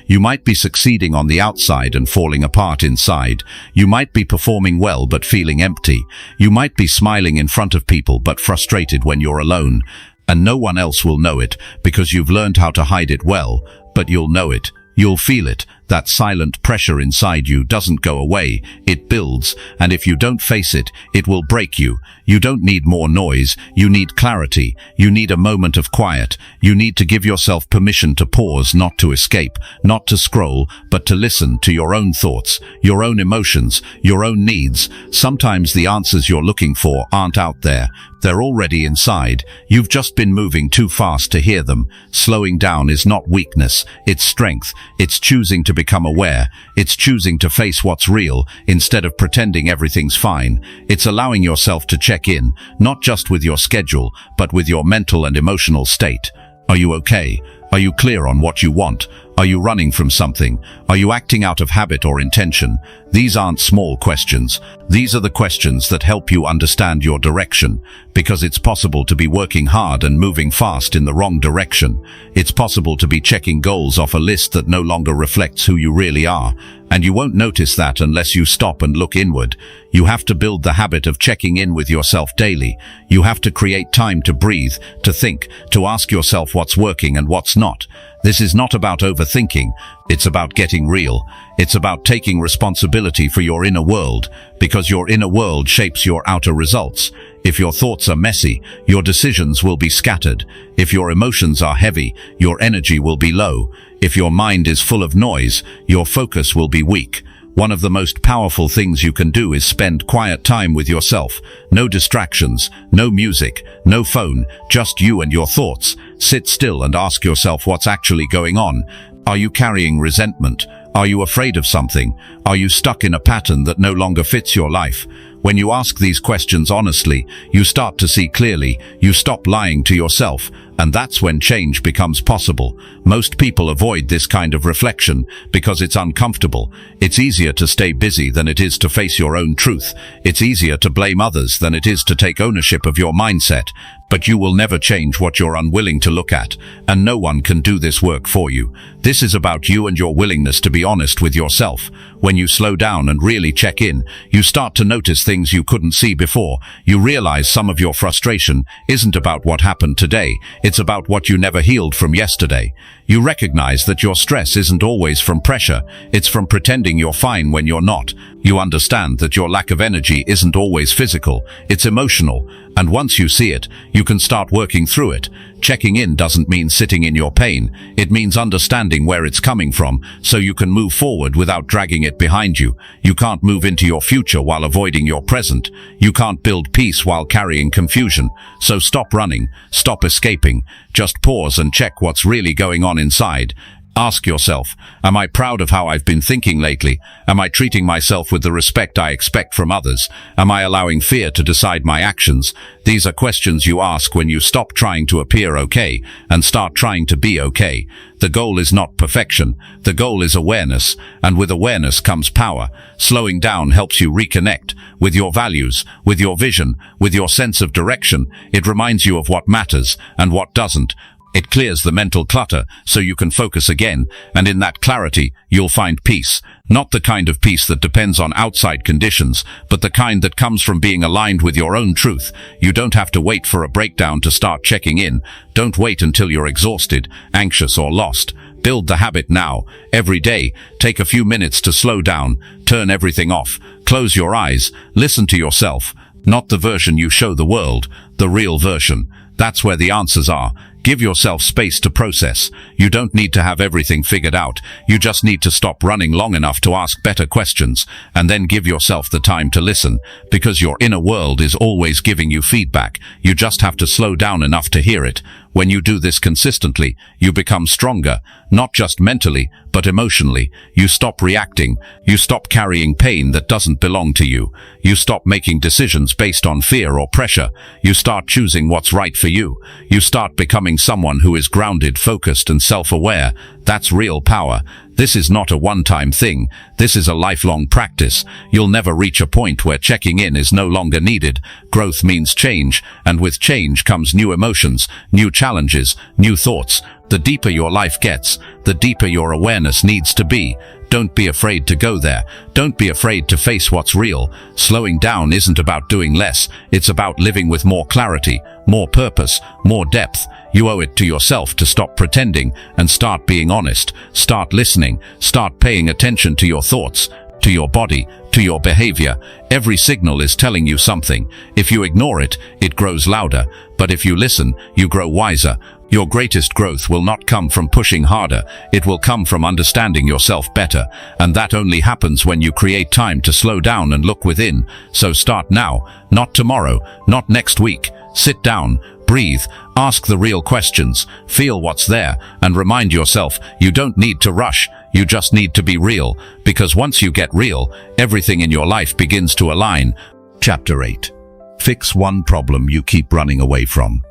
You might be succeeding on the outside and falling apart inside. You might be performing well but feeling empty. You might be smiling in front of people but frustrated when you're alone. And no one else will know it because you've learned how to hide it well, but you'll know it. You'll feel it. That silent pressure inside you doesn't go away. It builds, and if you don't face it, it will break you. You don't need more noise. You need clarity. You need a moment of quiet. You need to give yourself permission to pause, not to escape, not to scroll, but to listen to your own thoughts, your own emotions, your own needs. Sometimes the answers you're looking for aren't out there. They're already inside. You've just been moving too fast to hear them. Slowing down is not weakness. It's strength. It's choosing to become aware. It's choosing to face what's real instead of pretending everything's fine. It's allowing yourself to check in, not just with your schedule, but with your mental and emotional state. Are you okay? Are you clear on what you want? Are you running from something? Are you acting out of habit or intention? These aren't small questions. These are the questions that help you understand your direction, because it's possible to be working hard and moving fast in the wrong direction. It's possible to be checking goals off a list that no longer reflects who you really are, and you won't notice that unless you stop and look inward. You have to build the habit of checking in with yourself daily. You have to create time to breathe, to think, to ask yourself what's working and what's not. This is not about overthinking. It's about getting real. It's about taking responsibility for your inner world, because your inner world shapes your outer results. If your thoughts are messy, your decisions will be scattered. If your emotions are heavy, your energy will be low. If your mind is full of noise, your focus will be weak. One of the most powerful things you can do is spend quiet time with yourself. No distractions, no music, no phone, just you and your thoughts. Sit still and ask yourself what's actually going on. Are you carrying resentment? Are you afraid of something? Are you stuck in a pattern that no longer fits your life? When you ask these questions honestly, you start to see clearly. You stop lying to yourself, and that's when change becomes possible. Most people avoid this kind of reflection because it's uncomfortable. It's easier to stay busy than it is to face your own truth. It's easier to blame others than it is to take ownership of your mindset. But you will never change what you're unwilling to look at, and no one can do this work for you. This is about you and your willingness to be honest with yourself. When you slow down and really check in, you start to notice things you couldn't see before. You realize some of your frustration isn't about what happened today. It's about what you never healed from yesterday. You recognize that your stress isn't always from pressure. It's from pretending you're fine when you're not. You understand that your lack of energy isn't always physical. It's emotional. And once you see it, you can start working through it. Checking in doesn't mean sitting in your pain. It means understanding where it's coming from, so you can move forward without dragging it behind you. You can't move into your future while avoiding your present. You can't build peace while carrying confusion. So stop running, stop escaping. Just pause and check what's really going on inside. Ask yourself, am I proud of how I've been thinking lately? Am I treating myself with the respect I expect from others? Am I allowing fear to decide my actions? These are questions you ask when you stop trying to appear okay and start trying to be okay. The goal is not perfection. The goal is awareness, and with awareness comes power. Slowing down helps you reconnect with your values, with your vision, with your sense of direction. It reminds you of what matters and what doesn't. It clears the mental clutter so you can focus again, and in that clarity, you'll find peace. Not the kind of peace that depends on outside conditions, but the kind that comes from being aligned with your own truth. You don't have to wait for a breakdown to start checking in. Don't wait until you're exhausted, anxious, or lost. Build the habit now. Every day, take a few minutes to slow down, turn everything off, close your eyes, listen to yourself. Not the version you show the world, the real version. That's where the answers are. Give yourself space to process. You don't need to have everything figured out. You just need to stop running long enough to ask better questions, and then give yourself the time to listen, because your inner world is always giving you feedback. You just have to slow down enough to hear it. When you do this consistently, you become stronger, not just mentally, but emotionally. You stop reacting. You stop carrying pain that doesn't belong to you. You stop making decisions based on fear or pressure. You start choosing what's right for you. You start becoming someone who is grounded, focused, and self-aware. That's real power. This is not a one-time thing. This is a lifelong practice. You'll never reach a point where checking in is no longer needed. Growth means change, and with change comes new emotions, new challenges, new thoughts. The deeper your life gets, the deeper your awareness needs to be. Don't be afraid to go there. Don't be afraid to face what's real. Slowing down isn't about doing less. It's about living with more clarity, more purpose, more depth. You owe it to yourself to stop pretending and start being honest. Start listening. Start paying attention to your thoughts, to your body, to your behavior. Every signal is telling you something. If you ignore it, it grows louder. But if you listen, you grow wiser. Your greatest growth will not come from pushing harder. It will come from understanding yourself better. And that only happens when you create time to slow down and look within. So start now, not tomorrow, not next week. Sit down, breathe, ask the real questions, feel what's there, and remind yourself you don't need to rush. You just need to be real. Because once you get real, everything in your life begins to align. Chapter 8. Fix one problem you keep running away from.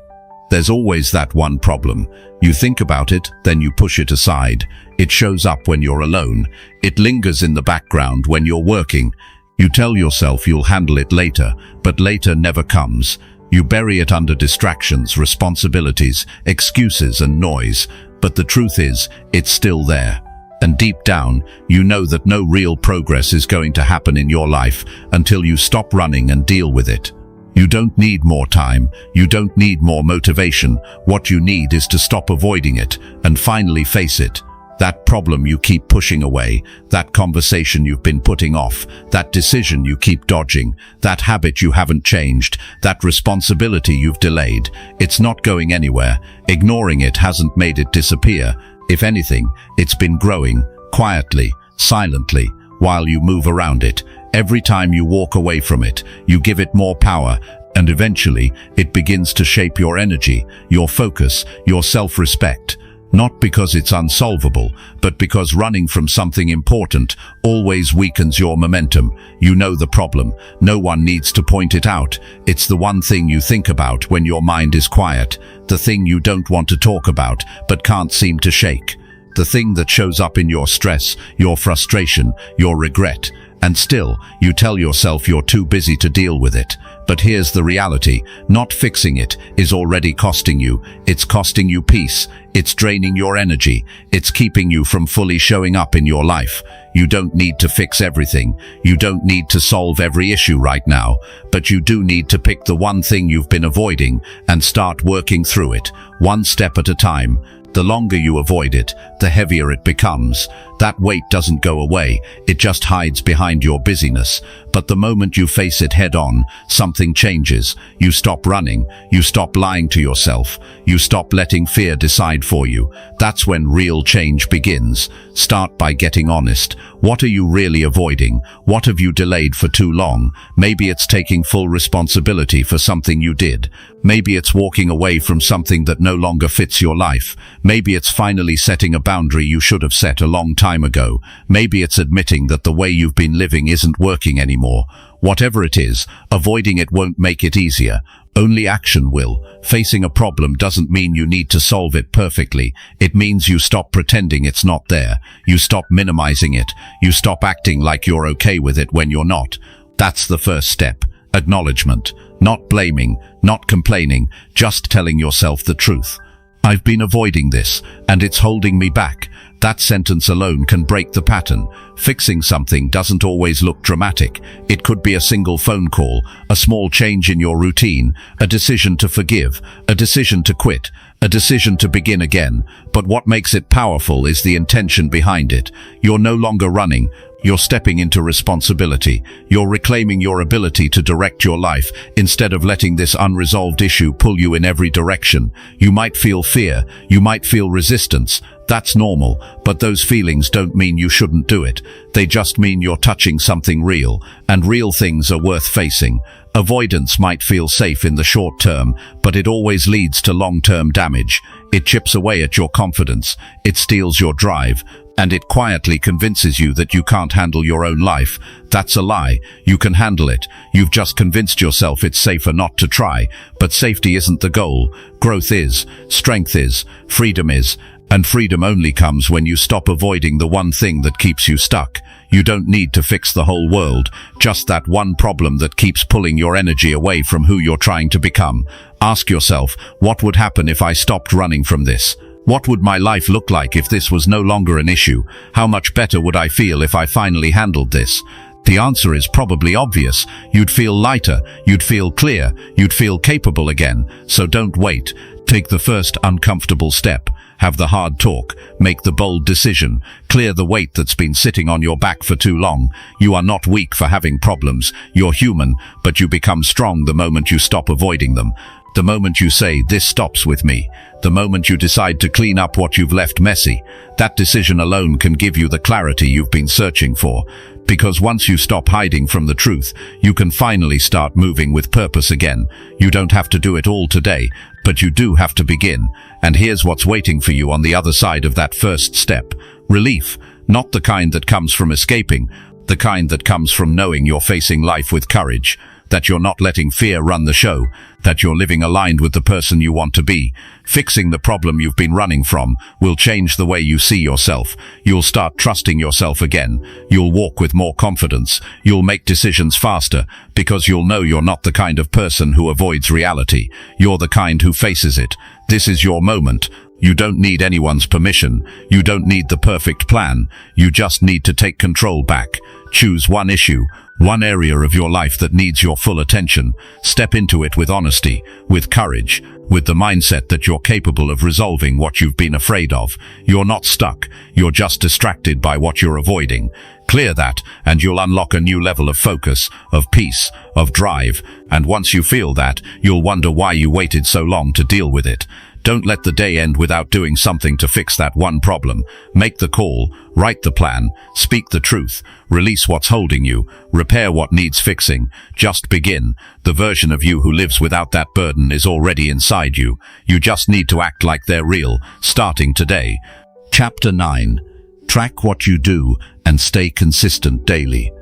There's always that one problem. You think about it, then you push it aside. It shows up when you're alone. It lingers in the background when you're working. You tell yourself you'll handle it later, but later never comes. You bury it under distractions, responsibilities, excuses, and noise. But the truth is, it's still there. And deep down, you know that no real progress is going to happen in your life until you stop running and deal with it. You don't need more time. You don't need more motivation. What you need is to stop avoiding it and finally face it. That problem you keep pushing away, that conversation you've been putting off, that decision you keep dodging, that habit you haven't changed, that responsibility you've delayed. It's not going anywhere. Ignoring it hasn't made it disappear. If anything, it's been growing, quietly, silently, while you move around it. Every time you walk away from it, you give it more power, and eventually it begins to shape your energy, your focus, your self-respect. Not because it's unsolvable, but because running from something important always weakens your momentum. You know the problem. No one needs to point it out. It's the one thing you think about when your mind is quiet. The thing you don't want to talk about, but can't seem to shake. The thing that shows up in your stress, your frustration, your regret. And still, you tell yourself you're too busy to deal with it. But here's the reality. Not fixing it is already costing you. It's costing you peace. It's draining your energy. It's keeping you from fully showing up in your life. You don't need to fix everything. You don't need to solve every issue right now. But you do need to pick the one thing you've been avoiding and start working through it, one step at a time. The longer you avoid it, the heavier it becomes. That weight doesn't go away, it just hides behind your busyness. But the moment you face it head on, something changes. You stop running, you stop lying to yourself, you stop letting fear decide for you. That's when real change begins. Start by getting honest. What are you really avoiding? What have you delayed for too long? Maybe it's taking full responsibility for something you did. Maybe it's walking away from something that no longer fits your life. Maybe it's finally setting a boundary you should have set a long time ago. Maybe it's admitting that the way you've been living isn't working anymore. Whatever it is, avoiding it won't make it easier. Only action will. Facing a problem doesn't mean you need to solve it perfectly. It means you stop pretending it's not there. You stop minimizing it. You stop acting like you're okay with it when you're not. That's the first step. Acknowledgement. Not blaming, not complaining, just telling yourself the truth. I've been avoiding this, and it's holding me back. That sentence alone can break the pattern. Fixing something doesn't always look dramatic. It could be a single phone call, a small change in your routine, a decision to forgive, a decision to quit, a decision to begin again. But what makes it powerful is the intention behind it. You're no longer running. You're stepping into responsibility. You're reclaiming your ability to direct your life instead of letting this unresolved issue pull you in every direction. You might feel fear. You might feel resistance. That's normal, but those feelings don't mean you shouldn't do it. They just mean you're touching something real, and real things are worth facing. Avoidance might feel safe in the short term, but it always leads to long-term damage. It chips away at your confidence. It steals your drive. And it quietly convinces you that you can't handle your own life. That's a lie. You can handle it. You've just convinced yourself it's safer not to try. But safety isn't the goal. Growth is. Strength is. Freedom is. And freedom only comes when you stop avoiding the one thing that keeps you stuck. You don't need to fix the whole world, just that one problem that keeps pulling your energy away from who you're trying to become. Ask yourself, what would happen if I stopped running from this? What would my life look like if this was no longer an issue? How much better would I feel if I finally handled this? The answer is probably obvious. You'd feel lighter, you'd feel clear, you'd feel capable again. So don't wait. Take the first uncomfortable step. Have the hard talk. Make the bold decision. Clear the weight that's been sitting on your back for too long. You are not weak for having problems. You're human, but you become strong the moment you stop avoiding them. The moment you say, this stops with me. The moment you decide to clean up what you've left messy. That decision alone can give you the clarity you've been searching for. Because once you stop hiding from the truth, you can finally start moving with purpose again. You don't have to do it all today, but you do have to begin. And here's what's waiting for you on the other side of that first step. Relief. Not the kind that comes from escaping. The kind that comes from knowing you're facing life with courage. That you're not letting fear run the show, that you're living aligned with the person you want to be. Fixing the problem you've been running from will change the way you see yourself. You'll start trusting yourself again. You'll walk with more confidence. You'll make decisions faster, because you'll know you're not the kind of person who avoids reality. You're the kind who faces it. This is your moment. You don't need anyone's permission. You don't need the perfect plan. You just need to take control back. Choose one issue, one area of your life that needs your full attention. Step into it with honesty, with courage, with the mindset that you're capable of resolving what you've been afraid of. You're not stuck. You're just distracted by what you're avoiding. Clear that, and you'll unlock a new level of focus, of peace, of drive. And once you feel that, you'll wonder why you waited so long to deal with it. Don't let the day end without doing something to fix that one problem. Make the call, write the plan, speak the truth, release what's holding you, repair what needs fixing. Just begin. The version of you who lives without that burden is already inside you. You just need to act like they're real, starting today. Chapter 9. Track what you do and stay consistent daily.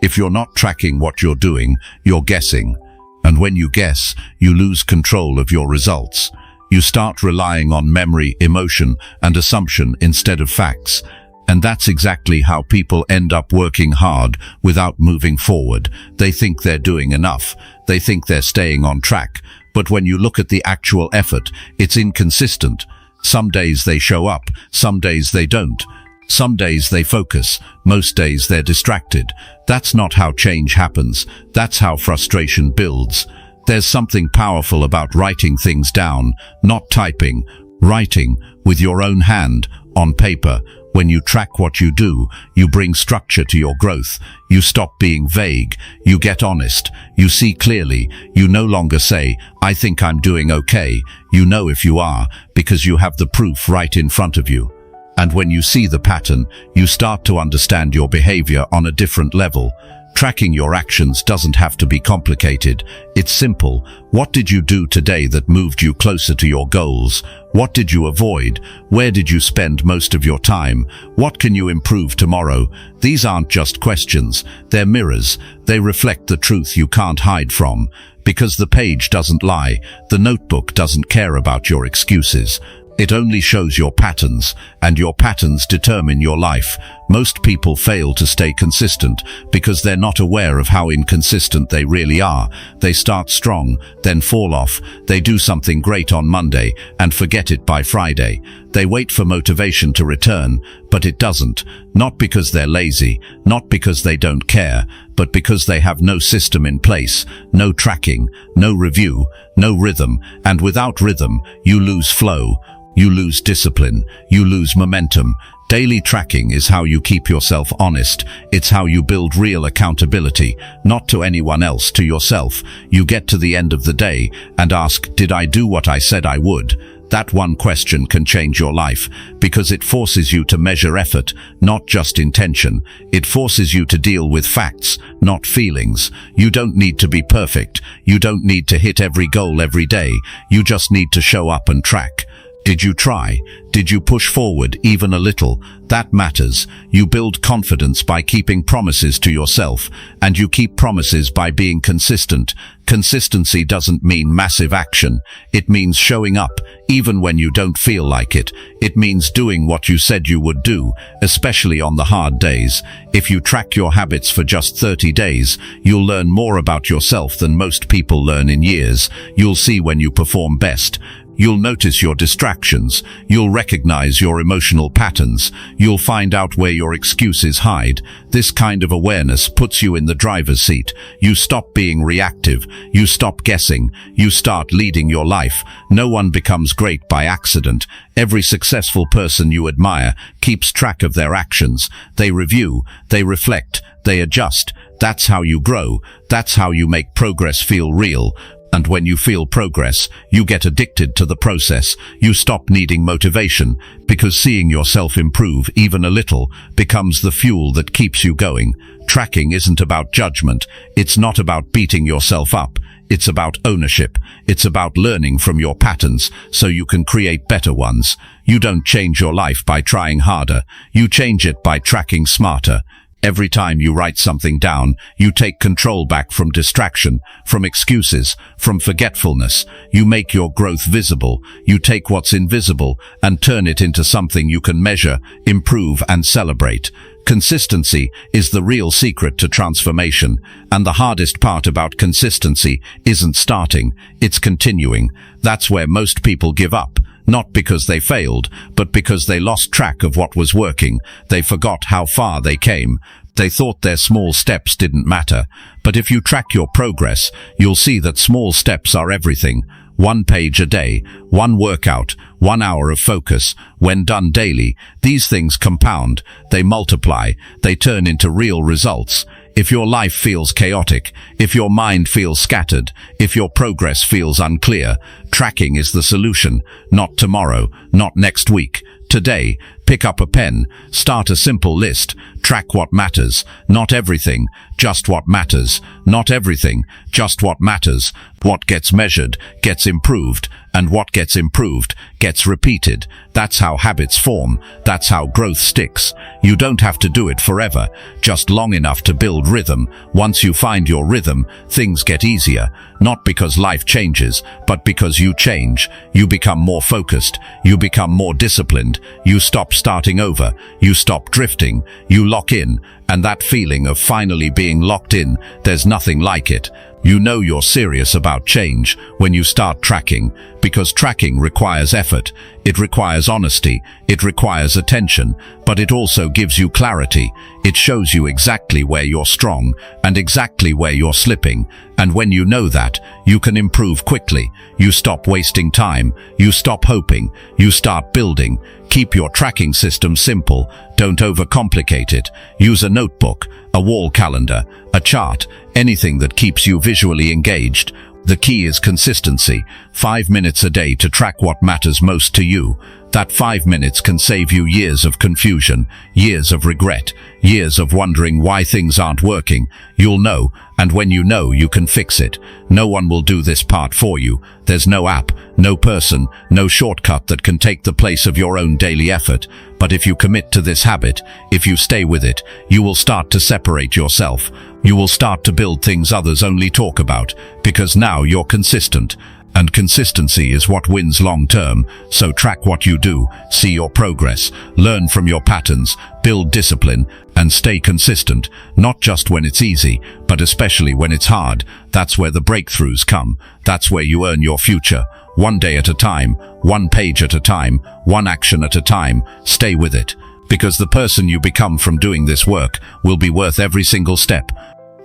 If you're not tracking what you're doing, you're guessing. And when you guess, you lose control of your results. You start relying on memory, emotion, and assumption instead of facts. And that's exactly how people end up working hard without moving forward. They think they're doing enough. They think they're staying on track. But when you look at the actual effort, it's inconsistent. Some days they show up, some days they don't. Some days they focus, most days they're distracted. That's not how change happens. That's how frustration builds. There's something powerful about writing things down, not typing. Writing, with your own hand, on paper. When you track what you do, you bring structure to your growth. You stop being vague. You get honest. You see clearly. You no longer say, I think I'm doing okay. You know if you are, because you have the proof right in front of you. And when you see the pattern, you start to understand your behavior on a different level. Tracking your actions doesn't have to be complicated. It's simple. What did you do today that moved you closer to your goals? What did you avoid? Where did you spend most of your time? What can you improve tomorrow? These aren't just questions. They're mirrors. They reflect the truth you can't hide from. Because the page doesn't lie. The notebook doesn't care about your excuses. It only shows your patterns, and your patterns determine your life. Most people fail to stay consistent because they're not aware of how inconsistent they really are. They start strong, then fall off. They do something great on Monday and forget it by Friday. They wait for motivation to return, but it doesn't. Not because they're lazy, not because they don't care, but because they have no system in place, no tracking, no review, no rhythm. And without rhythm, you lose flow, you lose discipline, you lose momentum. Daily tracking is how you keep yourself honest. It's how you build real accountability, not to anyone else, to yourself. You get to the end of the day and ask, did I do what I said I would? That one question can change your life, because it forces you to measure effort, not just intention. It forces you to deal with facts, not feelings. You don't need to be perfect. You don't need to hit every goal every day. You just need to show up and track. Did you try? Did you push forward even a little? That matters. You build confidence by keeping promises to yourself, and you keep promises by being consistent. Consistency doesn't mean massive action. It means showing up, even when you don't feel like it. It means doing what you said you would do, especially on the hard days. If you track your habits for just 30 days, you'll learn more about yourself than most people learn in years. You'll see when you perform best. You'll notice your distractions. You'll recognize your emotional patterns. You'll find out where your excuses hide. This kind of awareness puts you in the driver's seat. You stop being reactive. You stop guessing. You start leading your life. No one becomes great by accident. Every successful person you admire keeps track of their actions. They review. They reflect. They adjust. That's how you grow. That's how you make progress feel real. And when you feel progress, you get addicted to the process. You stop needing motivation, because seeing yourself improve even a little becomes the fuel that keeps you going. Tracking isn't about judgment. It's not about beating yourself up. It's about ownership. It's about learning from your patterns so you can create better ones. You don't change your life by trying harder. You change it by tracking smarter. Every time you write something down, you take control back from distraction, from excuses, from forgetfulness. You make your growth visible. You take what's invisible and turn it into something you can measure, improve, and celebrate. Consistency is the real secret to transformation, and the hardest part about consistency isn't starting, it's continuing. That's where most people give up. Not because they failed, but because they lost track of what was working. They forgot how far they came. They thought their small steps didn't matter. But if you track your progress, you'll see that small steps are everything. 1 page a day, 1 workout, 1 hour of focus. When done daily, these things compound. They multiply. They turn into real results. If your life feels chaotic, if your mind feels scattered, if your progress feels unclear, tracking is the solution. Not tomorrow, not next week. Today, pick up a pen, start a simple list, track what matters. Not everything, just what matters. Not everything, just what matters. What gets measured gets improved, and what gets improved gets repeated. That's how habits form. That's how growth sticks. You don't have to do it forever, just long enough to build rhythm. Once you find your rhythm, things get easier. Not because life changes, but because you change. You become more focused. You become more disciplined. You stop starting over. You stop drifting. You lock in. And that feeling of finally being locked in, there's nothing like it. You know you're serious about change when you start tracking, because tracking requires effort. It requires honesty. It requires attention, but it also gives you clarity. It shows you exactly where you're strong and exactly where you're slipping. And when you know that, you can improve quickly. You stop wasting time. You stop hoping. You start building. Keep your tracking system simple. Don't overcomplicate it. Use a notebook, a wall calendar, a chart, anything that keeps you visually engaged. The key is consistency. 5 minutes a day to track what matters most to you. That 5 minutes can save you years of confusion, years of regret, years of wondering why things aren't working. You'll know, and when you know, you can fix it. No one will do this part for you. There's no app, no person, no shortcut that can take the place of your own daily effort. But if you commit to this habit, if you stay with it, you will start to separate yourself. You will start to build things others only talk about, because now you're consistent. And consistency is what wins long term, so track what you do, see your progress, learn from your patterns, build discipline, and stay consistent, not just when it's easy, but especially when it's hard. That's where the breakthroughs come. That's where you earn your future. One day at a time, one page at a time, one action at a time. Stay with it. Because the person you become from doing this work will be worth every single step.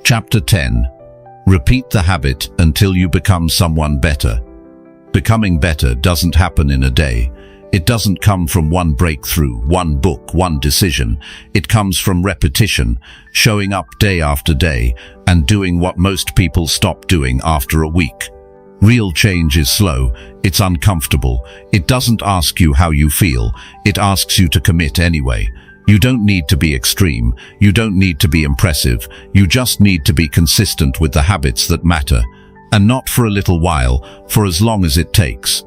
Chapter 10. Repeat the habit until you become someone better. Becoming better doesn't happen in a day. It doesn't come from one breakthrough, one book, one decision. It comes from repetition, showing up day after day, and doing what most people stop doing after a week. Real change is slow, it's uncomfortable. It doesn't ask you how you feel, it asks you to commit anyway. You don't need to be extreme, you don't need to be impressive, you just need to be consistent with the habits that matter. And not for a little while, for as long as it takes.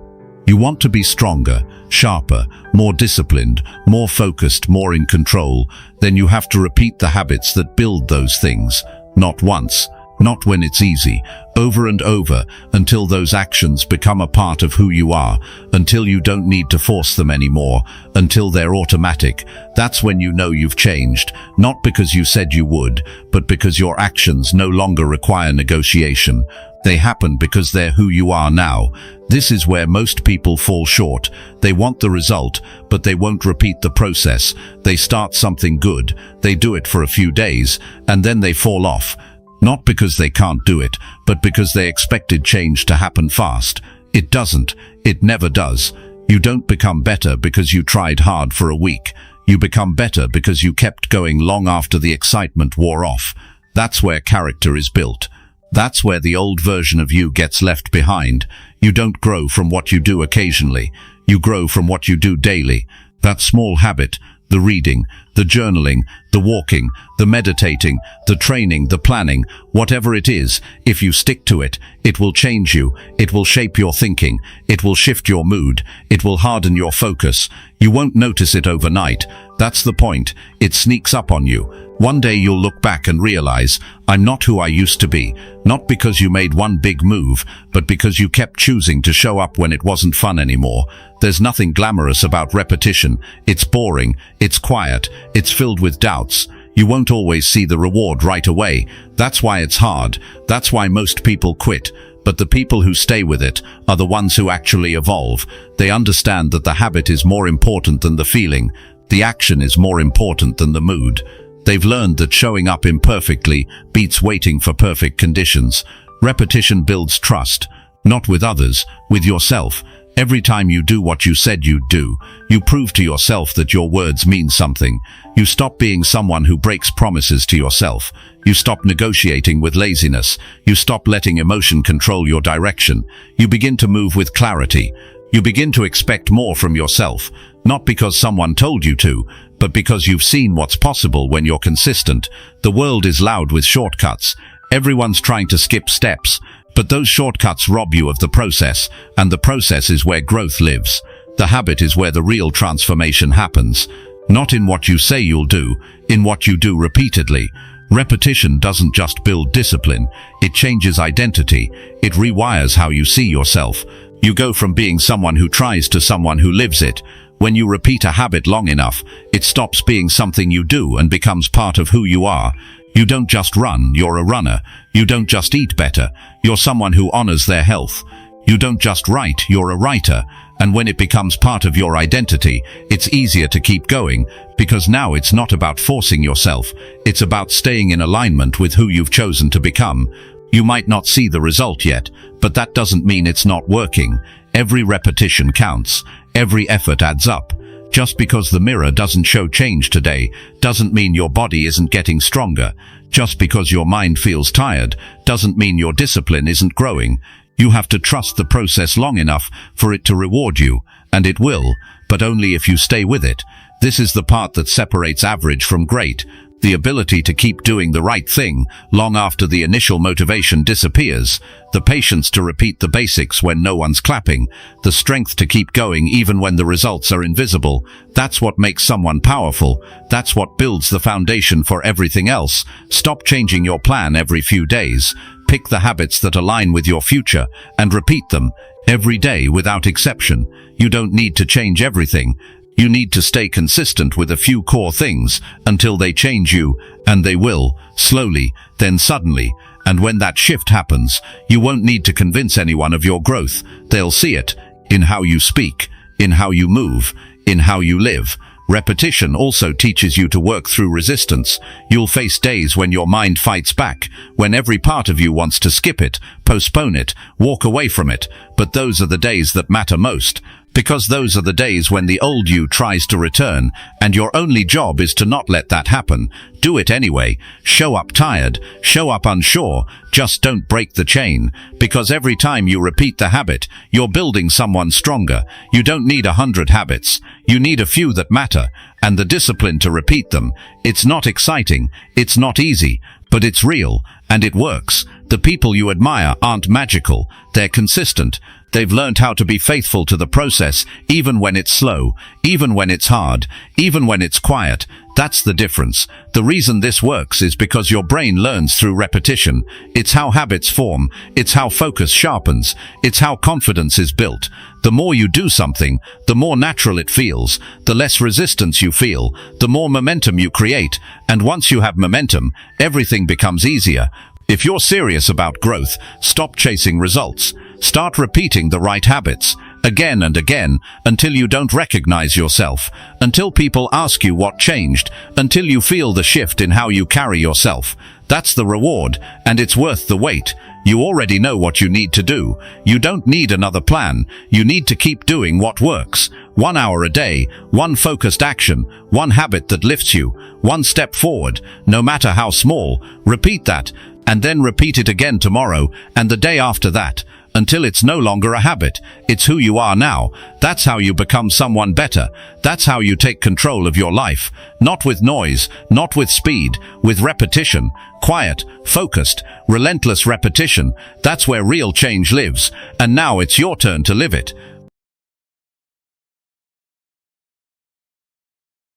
You want to be stronger, sharper, more disciplined, more focused, more in control, then you have to repeat the habits that build those things. Not once, not when it's easy, over and over, until those actions become a part of who you are, until you don't need to force them anymore, until they're automatic. That's when you know you've changed, not because you said you would, but because your actions no longer require negotiation. They happen because they're who you are now. This is where most people fall short. They want the result, but they won't repeat the process. They start something good, they do it for a few days, and then they fall off. Not because they can't do it, but because they expected change to happen fast. It doesn't. It never does. You don't become better because you tried hard for a week. You become better because you kept going long after the excitement wore off. That's where character is built. That's where the old version of you gets left behind. You don't grow from what you do occasionally. You grow from what you do daily. That small habit, the reading, the journaling, the walking, the meditating, the training, the planning, whatever it is, if you stick to it, it will change you, it will shape your thinking, it will shift your mood, it will harden your focus. You won't notice it overnight. That's the point. It sneaks up on you. One day you'll look back and realize, I'm not who I used to be, not because you made one big move, but because you kept choosing to show up when it wasn't fun anymore. There's nothing glamorous about repetition. It's boring, it's quiet, it's filled with doubts. You won't always see the reward right away. That's why it's hard. That's why most people quit. But the people who stay with it are the ones who actually evolve. They understand that the habit is more important than the feeling. The action is more important than the mood. They've learned that showing up imperfectly beats waiting for perfect conditions. Repetition builds trust, not with others, with yourself. Every time you do what you said you'd do, you prove to yourself that your words mean something. You stop being someone who breaks promises to yourself. You stop negotiating with laziness. You stop letting emotion control your direction. You begin to move with clarity. You begin to expect more from yourself, not because someone told you to, but because you've seen what's possible when you're consistent. The world is loud with shortcuts. Everyone's trying to skip steps, but those shortcuts rob you of the process, and the process is where growth lives. The habit is where the real transformation happens. Not in what you say you'll do, in what you do repeatedly. Repetition doesn't just build discipline, it changes identity. It rewires how you see yourself. You go from being someone who tries to someone who lives it. When you repeat a habit long enough, it stops being something you do and becomes part of who you are. You don't just run, you're a runner. You don't just eat better, you're someone who honors their health. You don't just write, you're a writer. And when it becomes part of your identity, it's easier to keep going, because now it's not about forcing yourself. It's about staying in alignment with who you've chosen to become. You might not see the result yet, but that doesn't mean it's not working. Every repetition counts. Every effort adds up. Just because the mirror doesn't show change today doesn't mean your body isn't getting stronger. Just because your mind feels tired doesn't mean your discipline isn't growing. You have to trust the process long enough for it to reward you, and it will, but only if you stay with it. This is the part that separates average from great. The ability to keep doing the right thing long after the initial motivation disappears, the patience to repeat the basics when no one's clapping, the strength to keep going even when the results are invisible. That's what makes someone powerful. That's what builds the foundation for everything else. Stop changing your plan every few days. Pick the habits that align with your future and repeat them. Every day, without exception. You don't need to change everything. You need to stay consistent with a few core things until they change you, and they will, slowly, then suddenly. And when that shift happens, you won't need to convince anyone of your growth. They'll see it in how you speak, in how you move, in how you live. Repetition also teaches you to work through resistance. You'll face days when your mind fights back, when every part of you wants to skip it, postpone it, walk away from it. But those are the days that matter most, because those are the days when the old you tries to return, and your only job is to not let that happen. Do it anyway. Show up tired, show up unsure, just don't break the chain, because every time you repeat the habit, you're building someone stronger. You don't need 100 habits. You need a few that matter, and the discipline to repeat them. It's not exciting, it's not easy, but it's real, and it works. The people you admire aren't magical, they're consistent. They've learned how to be faithful to the process, even when it's slow, even when it's hard, even when it's quiet. That's the difference. The reason this works is because your brain learns through repetition. It's how habits form. It's how focus sharpens. It's how confidence is built. The more you do something, the more natural it feels. The less resistance you feel, the more momentum you create. And once you have momentum, everything becomes easier. If you're serious about growth, stop chasing results. Start repeating the right habits, again and again, until you don't recognize yourself, until people ask you what changed, until you feel the shift in how you carry yourself. That's the reward, and it's worth the wait. You already know what you need to do. You don't need another plan. You need to keep doing what works. 1 hour a day, one focused action, one habit that lifts you, one step forward, no matter how small. Repeat that, and then repeat it again tomorrow, and the day after that, until it's no longer a habit. It's who you are now. That's how you become someone better. That's how you take control of your life. Not with noise, not with speed, with repetition. Quiet, focused, relentless repetition. That's where real change lives. And now it's your turn to live it.